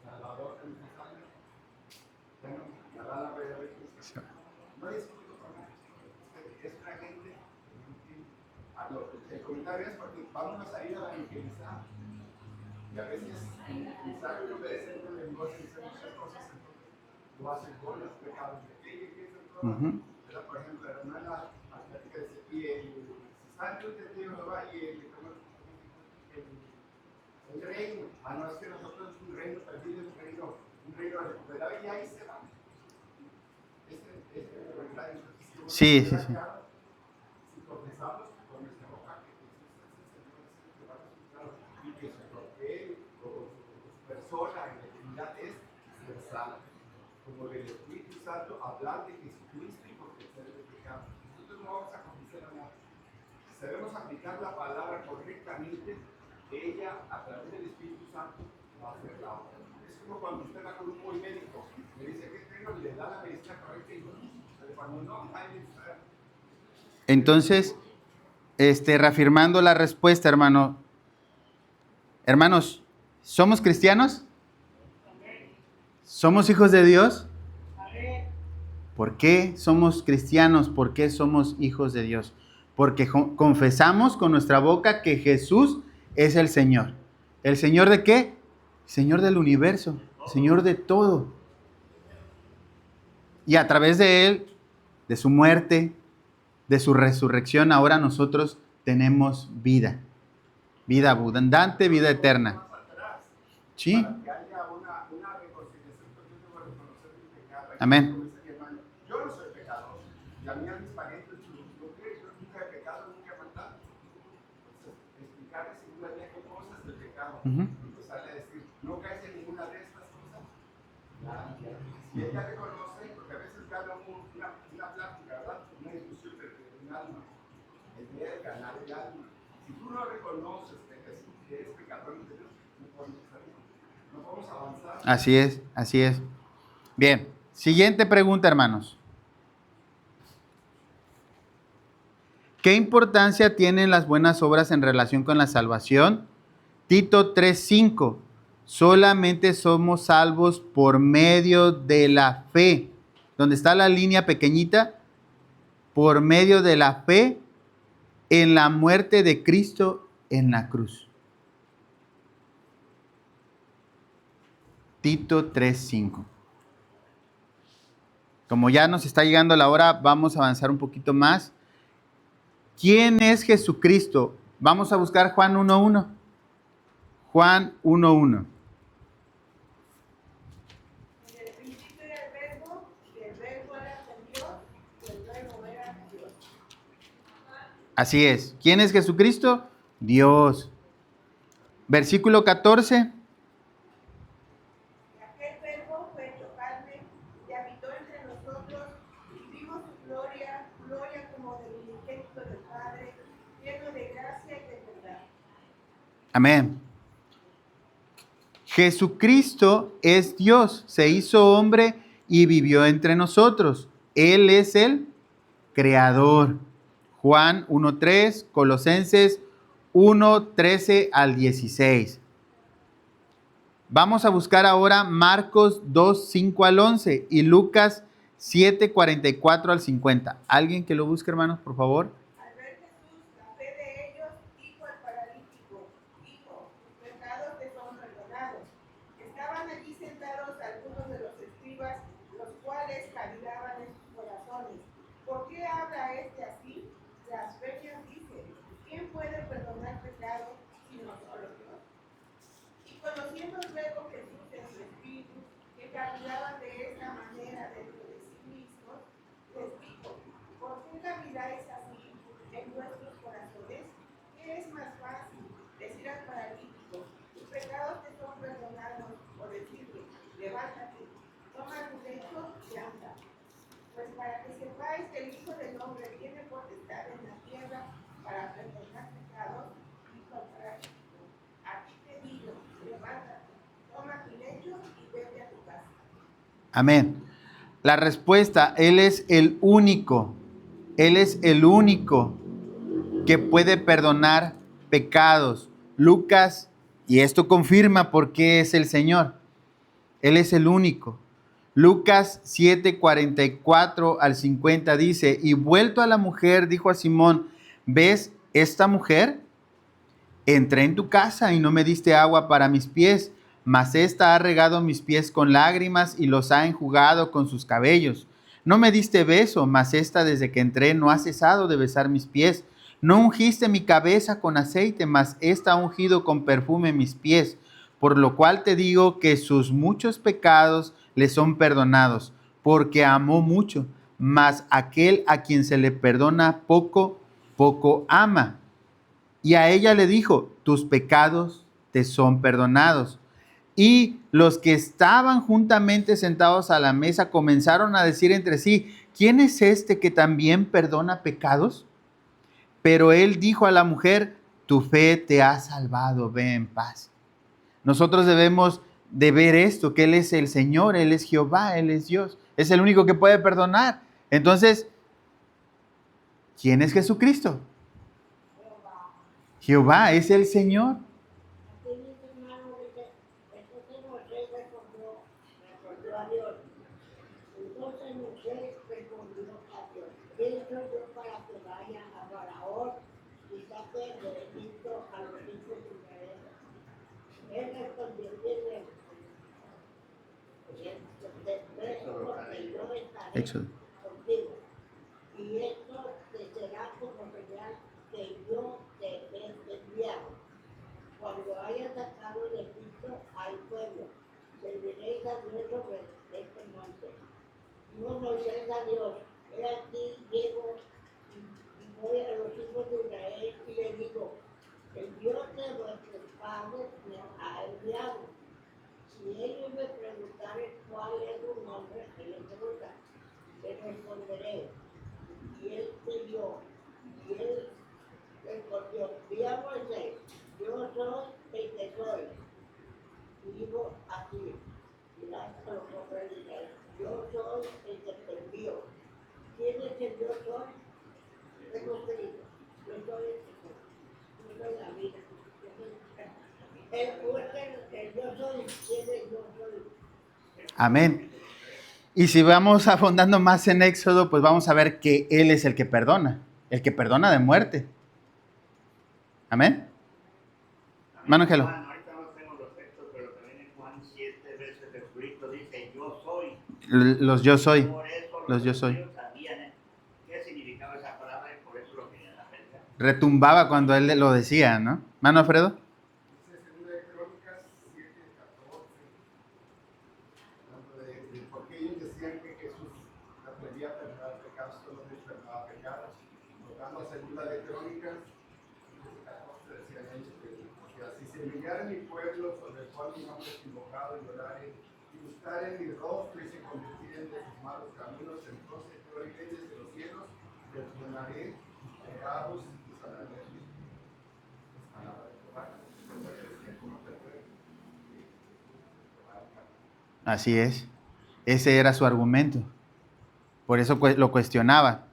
Salvador de nuestras almas. Bueno, ya da la verdad de Cristo. No discuto con nadie. Es una gente. El comentario es porque vamos a ir a evangelizar. Y a veces, quizá uno obedece un lenguaje y dice muchas cosas, entonces lo hacen con los pecados de aquella y que es por ejemplo, la hermana Atlética dice, y el santo de Dios va y el reino. No es que nosotros es un reino perdido, un reino recuperado, y ahí se va. Sí. Si confesamos con nuestra boca que Jesús es el Señor, y que su papel o su persona en la eternidad es ser salvo. Como del Espíritu Santo, hablar de Jesucristo y confesar el pecado. Nosotros no vamos a confesar a nada. Si sabemos aplicar la palabra correctamente, ella, a través del Espíritu Santo, va a hacer la obra. Es como cuando usted va con un buen médico, le dice que tengo y le da la medicina correcta y no. Pero cuando no, hay que usar. Entonces, reafirmando la respuesta, hermanos, ¿somos cristianos? ¿Somos hijos de Dios? ¿Por qué somos cristianos? ¿Por qué somos hijos de Dios? Porque confesamos con nuestra boca que Jesús es el Señor. ¿El Señor de qué? Señor del universo, Señor de todo. Y a través de Él, de su muerte, de su resurrección, ahora nosotros tenemos vida. Vida abundante, vida eterna. ¿Sí? Amén. Yo no soy pecador. Y a mí a mis parientes, nunca he pecado, nunca he matado. Entonces, explicarles en una vieja cosas del pecado. Empezar a decir, no caes en ninguna de estas cosas. Y ella reconoce, porque a veces gana una plática, ¿verdad? Una discusión entre un alma. El día de ganar el alma. Si tú no reconoces que eres pecador, no podemos avanzar. Así es. Bien, siguiente pregunta, hermanos. ¿Qué importancia tienen las buenas obras en relación con la salvación? Tito 3:5. Solamente somos salvos por medio de la fe. ¿Dónde está la línea pequeñita? Por medio de la fe en la muerte de Cristo en la cruz. Tito 3:5. Como ya nos está llegando la hora, vamos a avanzar un poquito más. ¿Quién es Jesucristo? Vamos a buscar Juan 1:1. Juan 1:1. En el principio era el verbo, y el verbo era con Dios, y el verbo era Dios. Así es. ¿Quién es Jesucristo? Dios. Versículo 14. Aquel verbo fue hecho carne y habitó entre nosotros, y vimos su gloria, gloria como del unigénito del Padre, lleno de gracia y de verdad. Amén. Jesucristo es Dios, se hizo hombre y vivió entre nosotros. Él es el creador. Juan 1:3, Colosenses 1:13 al 16. Vamos a buscar ahora Marcos 2:5 al 11 y Lucas 7:44 al 50. ¿Alguien que lo busque, hermanos, por favor? Al ver Jesús la fe de ellos, dijo al paralítico, hijo, tus pecados te son perdonados. Estaban allí sentados algunos de los escribas, los cuales cavilaban en sus corazones. ¿Por qué habla este así? Blasfemias dice, ¿quién puede perdonar pecados sino solo Dios? Y conociendo luego Jesús en su espíritu hablaban de esta manera dentro de sí mismos, les dijo, ¿por qué camináis así en vuestros corazones? ¿Qué es más fácil? Decir al paralítico, tus pecados te son perdonados, o decirle, levántate, toma tu lecho y anda. Pues para que sepáis que el Hijo del Hombre tiene potestad en la tierra para perdonar pecados, dijo al paralítico, a ti te digo, levántate, toma tu lecho y vete a tu casa. Amén. La respuesta, Él es el único que puede perdonar pecados. Lucas, y esto confirma por qué es el Señor. Él es el único. Lucas 7:44 al 50 dice, y vuelto a la mujer, dijo a Simón, ¿ves esta mujer? Entré en tu casa y no me diste agua para mis pies, mas ésta ha regado mis pies con lágrimas y los ha enjugado con sus cabellos. No me diste beso, mas ésta desde que entré no ha cesado de besar mis pies. No ungiste mi cabeza con aceite, mas ésta ha ungido con perfume mis pies. Por lo cual te digo que sus muchos pecados le son perdonados, porque amó mucho, mas aquel a quien se le perdona poco, poco ama. Y a ella le dijo, tus pecados te son perdonados. Y los que estaban juntamente sentados a la mesa comenzaron a decir entre sí, ¿quién es este que también perdona pecados? Pero él dijo a la mujer, tu fe te ha salvado, ve en paz. Nosotros debemos de ver esto, que Él es el Señor, Él es Jehová, Él es Dios. Es el único que puede perdonar. Entonces, ¿quién es Jesucristo? Jehová es el Señor. Aquí mi hermano dice, entonces Moisés respondió a Dios. Entonces Moisés respondió a Dios, ¿quién soy yo para que vaya a Faraón y saque de Egipto a los hijos de Israel? Él respondió, dile, porque yo estaré Éxodo. contigo. Y esto te será como señal que yo te he enviado. Cuando haya sacado de Egipto al pueblo, serviréis a Dios sobre este monte. Dijo Moisés a Dios, he aquí llego y voy a los hijos de Israel y les digo, el Dios de vuestros padres me ha enviado. Si ellos me preguntaren cuál es su nombre, les responderé. Y él siguió, y él respondió, di a Moisés, yo soy el que soy. Y dijo así, mirad a los hombres de Israel, yo soy el que te envío. ¿Quién es el yo soy? Hemos dicho, yo soy el que soy, yo soy la vida. El yo soy, ¿quién es yo soy? Amén. Y si vamos afondando más en Éxodo, pues vamos a ver que Él es el que perdona de muerte. Amén. Hermano Ángelo. Juan, ahorita no tengo los textos, pero también en Juan 7 veces Jesucristo dice, yo soy. Los yo soy. Por eso Los yo soy. judíos sabían qué significaba esa palabra y por eso lo querían aprender. Retumbaba cuando Él lo decía, ¿no? Hermano Alfredo. Dice Segunda de Crónicas 7:14, hablando de por qué ellos decían que Jesús aprendía a perdonar pecados, solo Dios perdonaba pecados. Tocando a Segunda de Crónicas 7:14 decían ellos que así se humillara mi pueblo sobre el cual mi nombre es invocado y oraren y buscaren mi rostro y se convirtieren de sus malos caminos, entonces yo iré desde los cielos, perdonaré pecados y sanaré. Así es. Ese era su argumento. Por eso lo cuestionaba.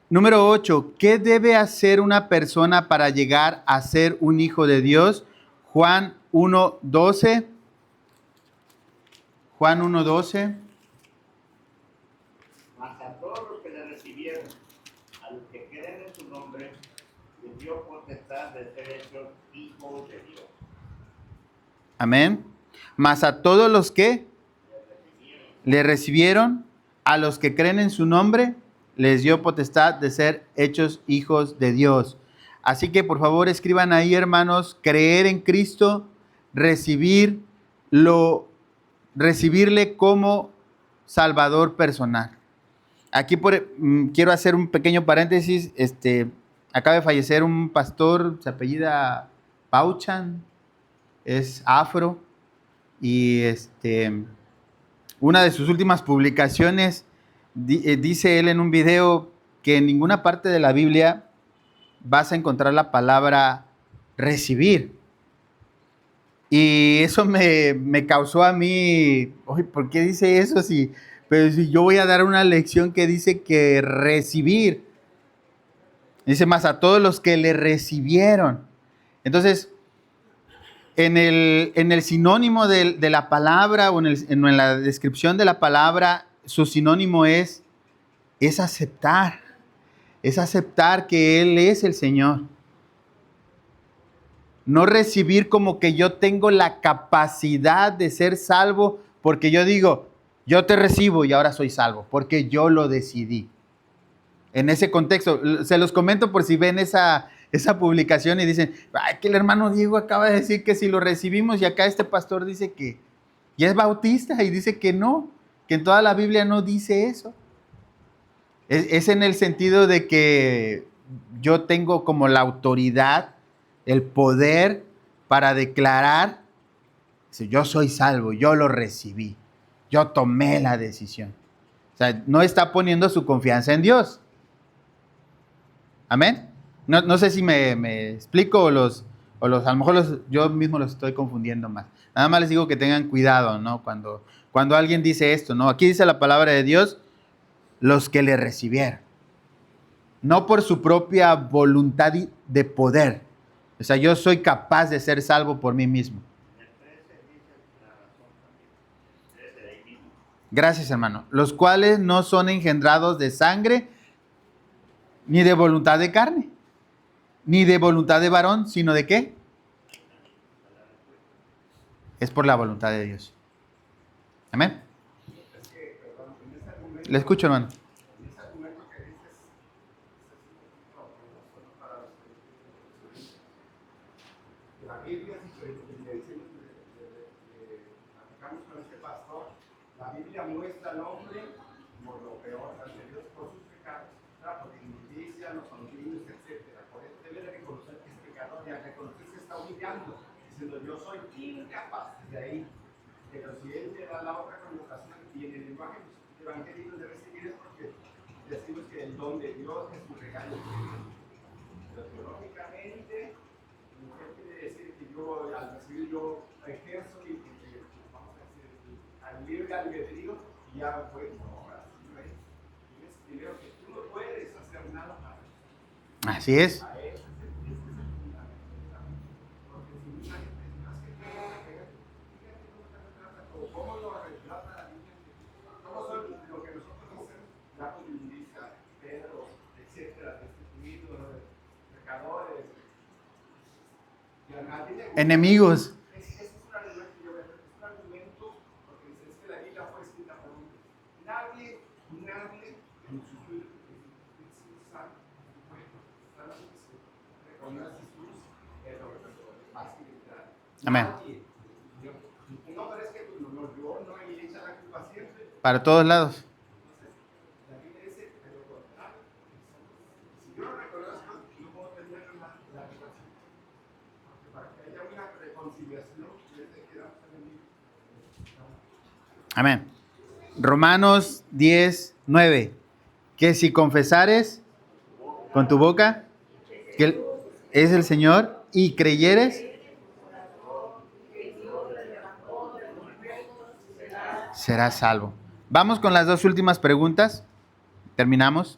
Número 8. ¿Qué debe hacer una persona para llegar a ser un hijo de Dios? Juan 1:12. Juan 1:12. Mas a todos los que le recibieron, a los que creen en su nombre, les dio potestad de ser hechos hijos de Dios. Amén. Mas a todos los que le recibieron, a los que creen en su nombre, les dio potestad de ser hechos hijos de Dios. Así que por favor escriban ahí, hermanos, creer en Cristo, recibir lo recibirle como Salvador personal. Aquí quiero hacer un pequeño paréntesis. Acaba de fallecer un pastor, se apellida Pauchan, es afro, y una de sus últimas publicaciones dice él en un video que en ninguna parte de la Biblia vas a encontrar la palabra recibir. Y eso me causó a mí, oye, ¿por qué dice eso? Pero si yo voy a dar una lección que dice que recibir, dice más a todos los que le recibieron. Entonces, en el sinónimo de la palabra o en la descripción de la palabra, su sinónimo es aceptar. Es aceptar que Él es el Señor. No recibir como que yo tengo la capacidad de ser salvo porque yo digo, yo te recibo y ahora soy salvo, porque yo lo decidí. En ese contexto, se los comento por si ven esa publicación y dicen, ay, que el hermano Diego acaba de decir que si lo recibimos y acá este pastor dice que, y es bautista y dice que no, que en toda la Biblia no dice eso. Es en el sentido de que yo tengo como la autoridad, el poder para declarar, yo soy salvo, yo lo recibí, yo tomé la decisión. O sea, no está poniendo su confianza en Dios. Amén. No sé si me explico a lo mejor yo mismo los estoy confundiendo más. Nada más les digo que tengan cuidado, ¿no? Cuando alguien dice esto, ¿no? Aquí dice la palabra de Dios, los que le recibieron. No por su propia voluntad de poder. O sea, yo soy capaz de ser salvo por mí mismo. El 13 dice la razón también. 13 de ahí mismo. Gracias, hermano. Los cuales no son engendrados de sangre, ni de voluntad de carne, ni de voluntad de varón, sino de ¿qué? Es por la voluntad de Dios. Amén. Es que, perdón, en ese argumento, Le escucho, hermano. en ese argumento que dices, para los que la Biblia, si le decimos, aplicamos con este pastor, la Biblia muestra al hombre como lo peor ante Dios por sus pecados, por la injusticia, los homicidios, etc. Por eso debe de reconocer que es pecador y al reconocer se está humillando, diciendo yo soy incapaz de ahí. Pero si él le da la otra connotación y en el lenguaje evangélico de recibir es porque decimos que el don de Dios es un regalo. Pero teológicamente, mujer quiere decir que yo al recibir yo ejerzo y vamos a decir al libre albedrío y ya pues ahora sí es primero que tú no puedes hacer nada para eso. Así es. A eso es el fundamento. Porque si mucha gente más que ¿cómo lo retrata la Biblia? ¿Cómo son lo que nosotros hacemos? La comunidad, Pedro, etcétera, destituidos, pecadores. Y a nadie le Enemigos. Ese es un argumento que yo veo, es un argumento porque es que la Biblia fue escrita por un nadie en su santo pueblo, reconoce Jesús, es lo fácil de entrar. Amén. No, pero es que yo no me echa la culpa siempre. Para todos lados. La Biblia dice, pero lo contrario. Si yo lo reconozco, no puedo tener la relación. Porque para que haya una reconciliación, tiene que quedar en mí. Amén. Romanos 10:9. Que si confesares con tu boca que Él es el Señor y creyeres, serás salvo. Vamos con las dos últimas preguntas. Terminamos.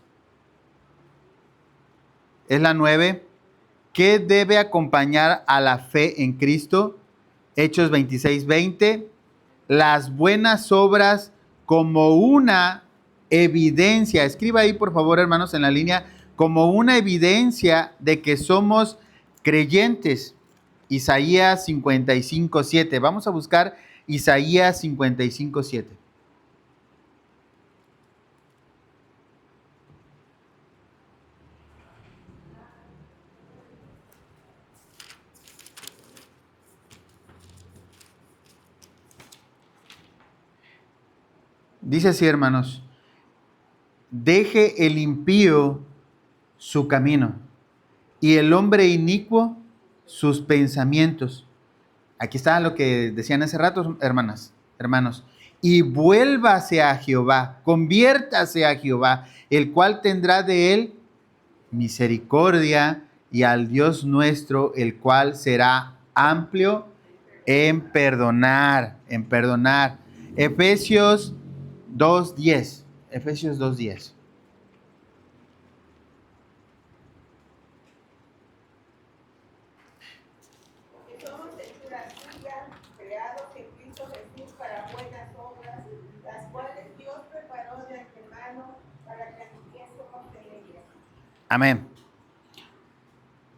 Es la 9. ¿Qué debe acompañar a la fe en Cristo? Hechos 26:20. Las buenas obras como una evidencia. Escriba ahí, por favor, hermanos, en la línea, como una evidencia de que somos creyentes. Isaías 55:7. Vamos a buscar Isaías 55:7. Dice así, hermanos, deje el impío su camino y el hombre inicuo sus pensamientos. Aquí está lo que decían hace rato, hermanos. Y vuélvase a Jehová, conviértase a Jehová, el cual tendrá de él misericordia, y al Dios nuestro, el cual será amplio en perdonar, en perdonar. Efesios 2:10. Efesios 2:10. Que somos hechura suya, creados en Cristo Jesús para buenas obras, las cuales Dios preparó de antemano para que anduviésemos en ellas. Amén.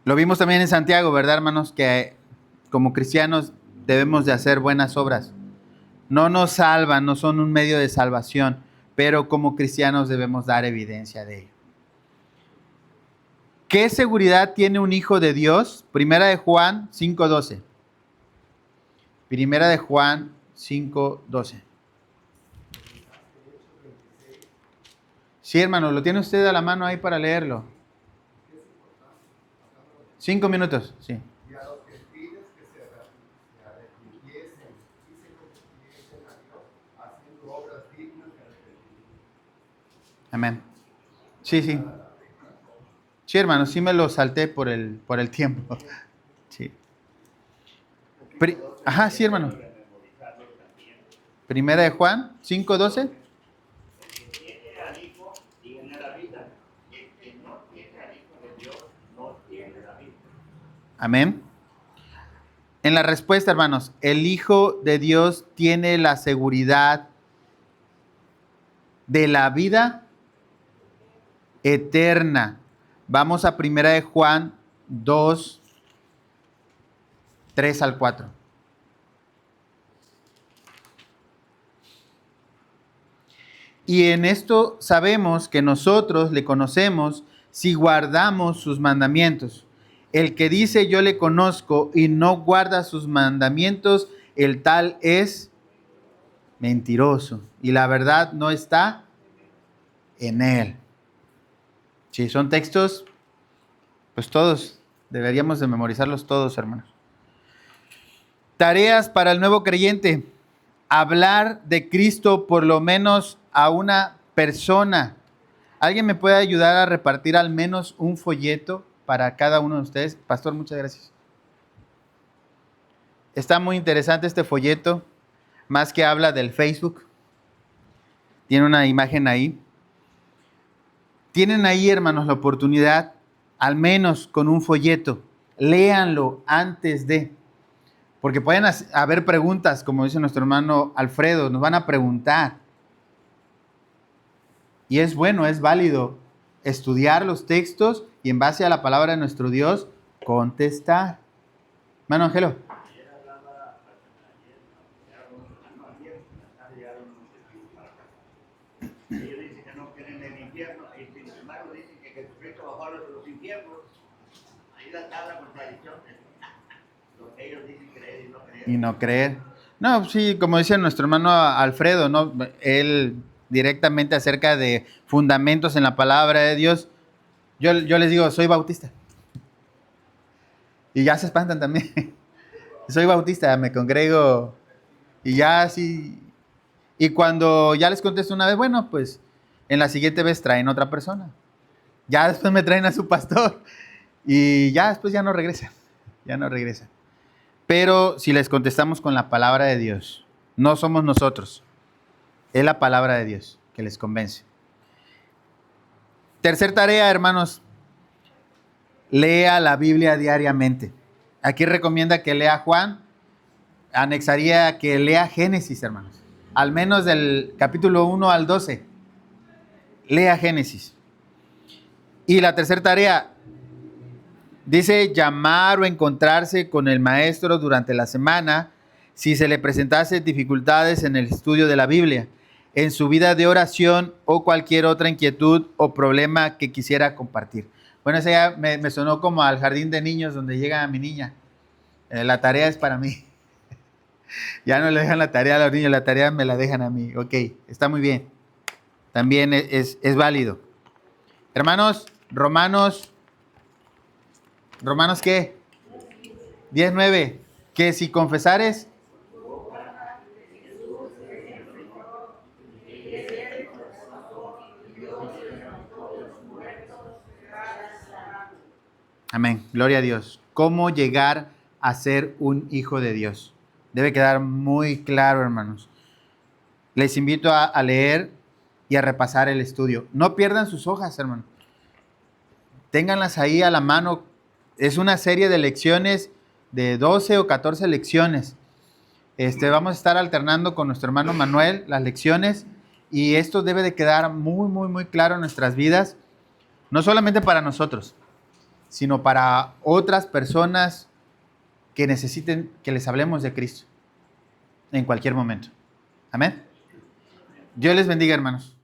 Lo vimos también en Santiago, ¿verdad, hermanos? Que como cristianos debemos de hacer buenas obras. No nos salvan, no son un medio de salvación, pero como cristianos debemos dar evidencia de ello. ¿Qué seguridad tiene un hijo de Dios? Primera de Juan 5:12. Primera de Juan 5:12. Sí, hermano, ¿lo tiene usted a la mano ahí para leerlo? 5 minutos, sí. Y a los gentiles que se arrepintiesen y se convirtiesen a Dios, haciendo obras dignas de arrepentimiento. Amén. Sí, sí. Sí, hermano, sí me lo salté por el tiempo. Sí. Ajá, sí, hermano. Primera de Juan 5:12. El que tiene al Hijo tiene la vida. Y el que no tiene al Hijo de Dios no tiene la vida. Amén. En la respuesta, hermanos, el Hijo de Dios tiene la seguridad de la vida eterna. Vamos a Primera de Juan 2, 3 al 4. Y en esto sabemos que nosotros le conocemos si guardamos sus mandamientos. El que dice yo le conozco y no guarda sus mandamientos, el tal es mentiroso. Y la verdad no está en él. Si son textos, pues todos, deberíamos de memorizarlos todos, hermanos. Tareas para el nuevo creyente. Hablar de Cristo por lo menos a una persona. ¿Alguien me puede ayudar a repartir al menos un folleto para cada uno de ustedes? Pastor, muchas gracias. Está muy interesante este folleto, más que habla del Facebook. Tiene una imagen ahí. Tienen ahí, hermanos, la oportunidad, al menos con un folleto. Léanlo antes de. Porque pueden haber preguntas, como dice nuestro hermano Alfredo, nos van a preguntar. Y es bueno, es válido estudiar los textos y en base a la palabra de nuestro Dios, contestar. Hermano Ángelo. Ayer hablaba, llegaron unos espíritus para acá. Ellos dicen que no creen en el infierno, y sin embargo dicen que Jesucristo bajó a los infiernos. Ahí está la contradicción de lo que ellos dicen creer y no creer. Y no creer. No, sí, como dice nuestro hermano Alfredo, ¿no? Él directamente acerca de fundamentos en la palabra de Dios. Yo les digo, soy bautista. Y ya se espantan también. Soy bautista, me congrego y ya así. Y cuando ya les contesto una vez, bueno, pues en la siguiente vez traen otra persona. Ya después me traen a su pastor. Y ya después ya no regresan. Ya no regresan. Pero si les contestamos con la palabra de Dios, no somos nosotros. Es la palabra de Dios que les convence. Tercer tarea, hermanos. Lea la Biblia diariamente. Aquí recomienda que lea Juan. Anexaría que lea Génesis, hermanos. Al menos del capítulo 1 al 12. Lea Génesis. Y la tercera tarea, dice llamar o encontrarse con el maestro durante la semana si se le presentase dificultades en el estudio de la Biblia, en su vida de oración o cualquier otra inquietud o problema que quisiera compartir. Bueno, esa ya me sonó como al jardín de niños donde llega mi niña. La tarea es para mí. Ya no le dejan la tarea a los niños, la tarea me la dejan a mí. Ok, está muy bien. También es válido. Hermanos, ¿Romanos qué? 10:9. Que si confesares. Amén. Gloria a Dios. ¿Cómo llegar a ser un hijo de Dios? Debe quedar muy claro, hermanos. Les invito a leer y a repasar el estudio. No pierdan sus hojas, hermanos. Ténganlas ahí a la mano. Es una serie de lecciones de 12 o 14 lecciones. Vamos a estar alternando con nuestro hermano Manuel las lecciones y esto debe de quedar muy, muy, muy claro en nuestras vidas, no solamente para nosotros, sino para otras personas que necesiten que les hablemos de Cristo en cualquier momento. Amén. Dios les bendiga, hermanos.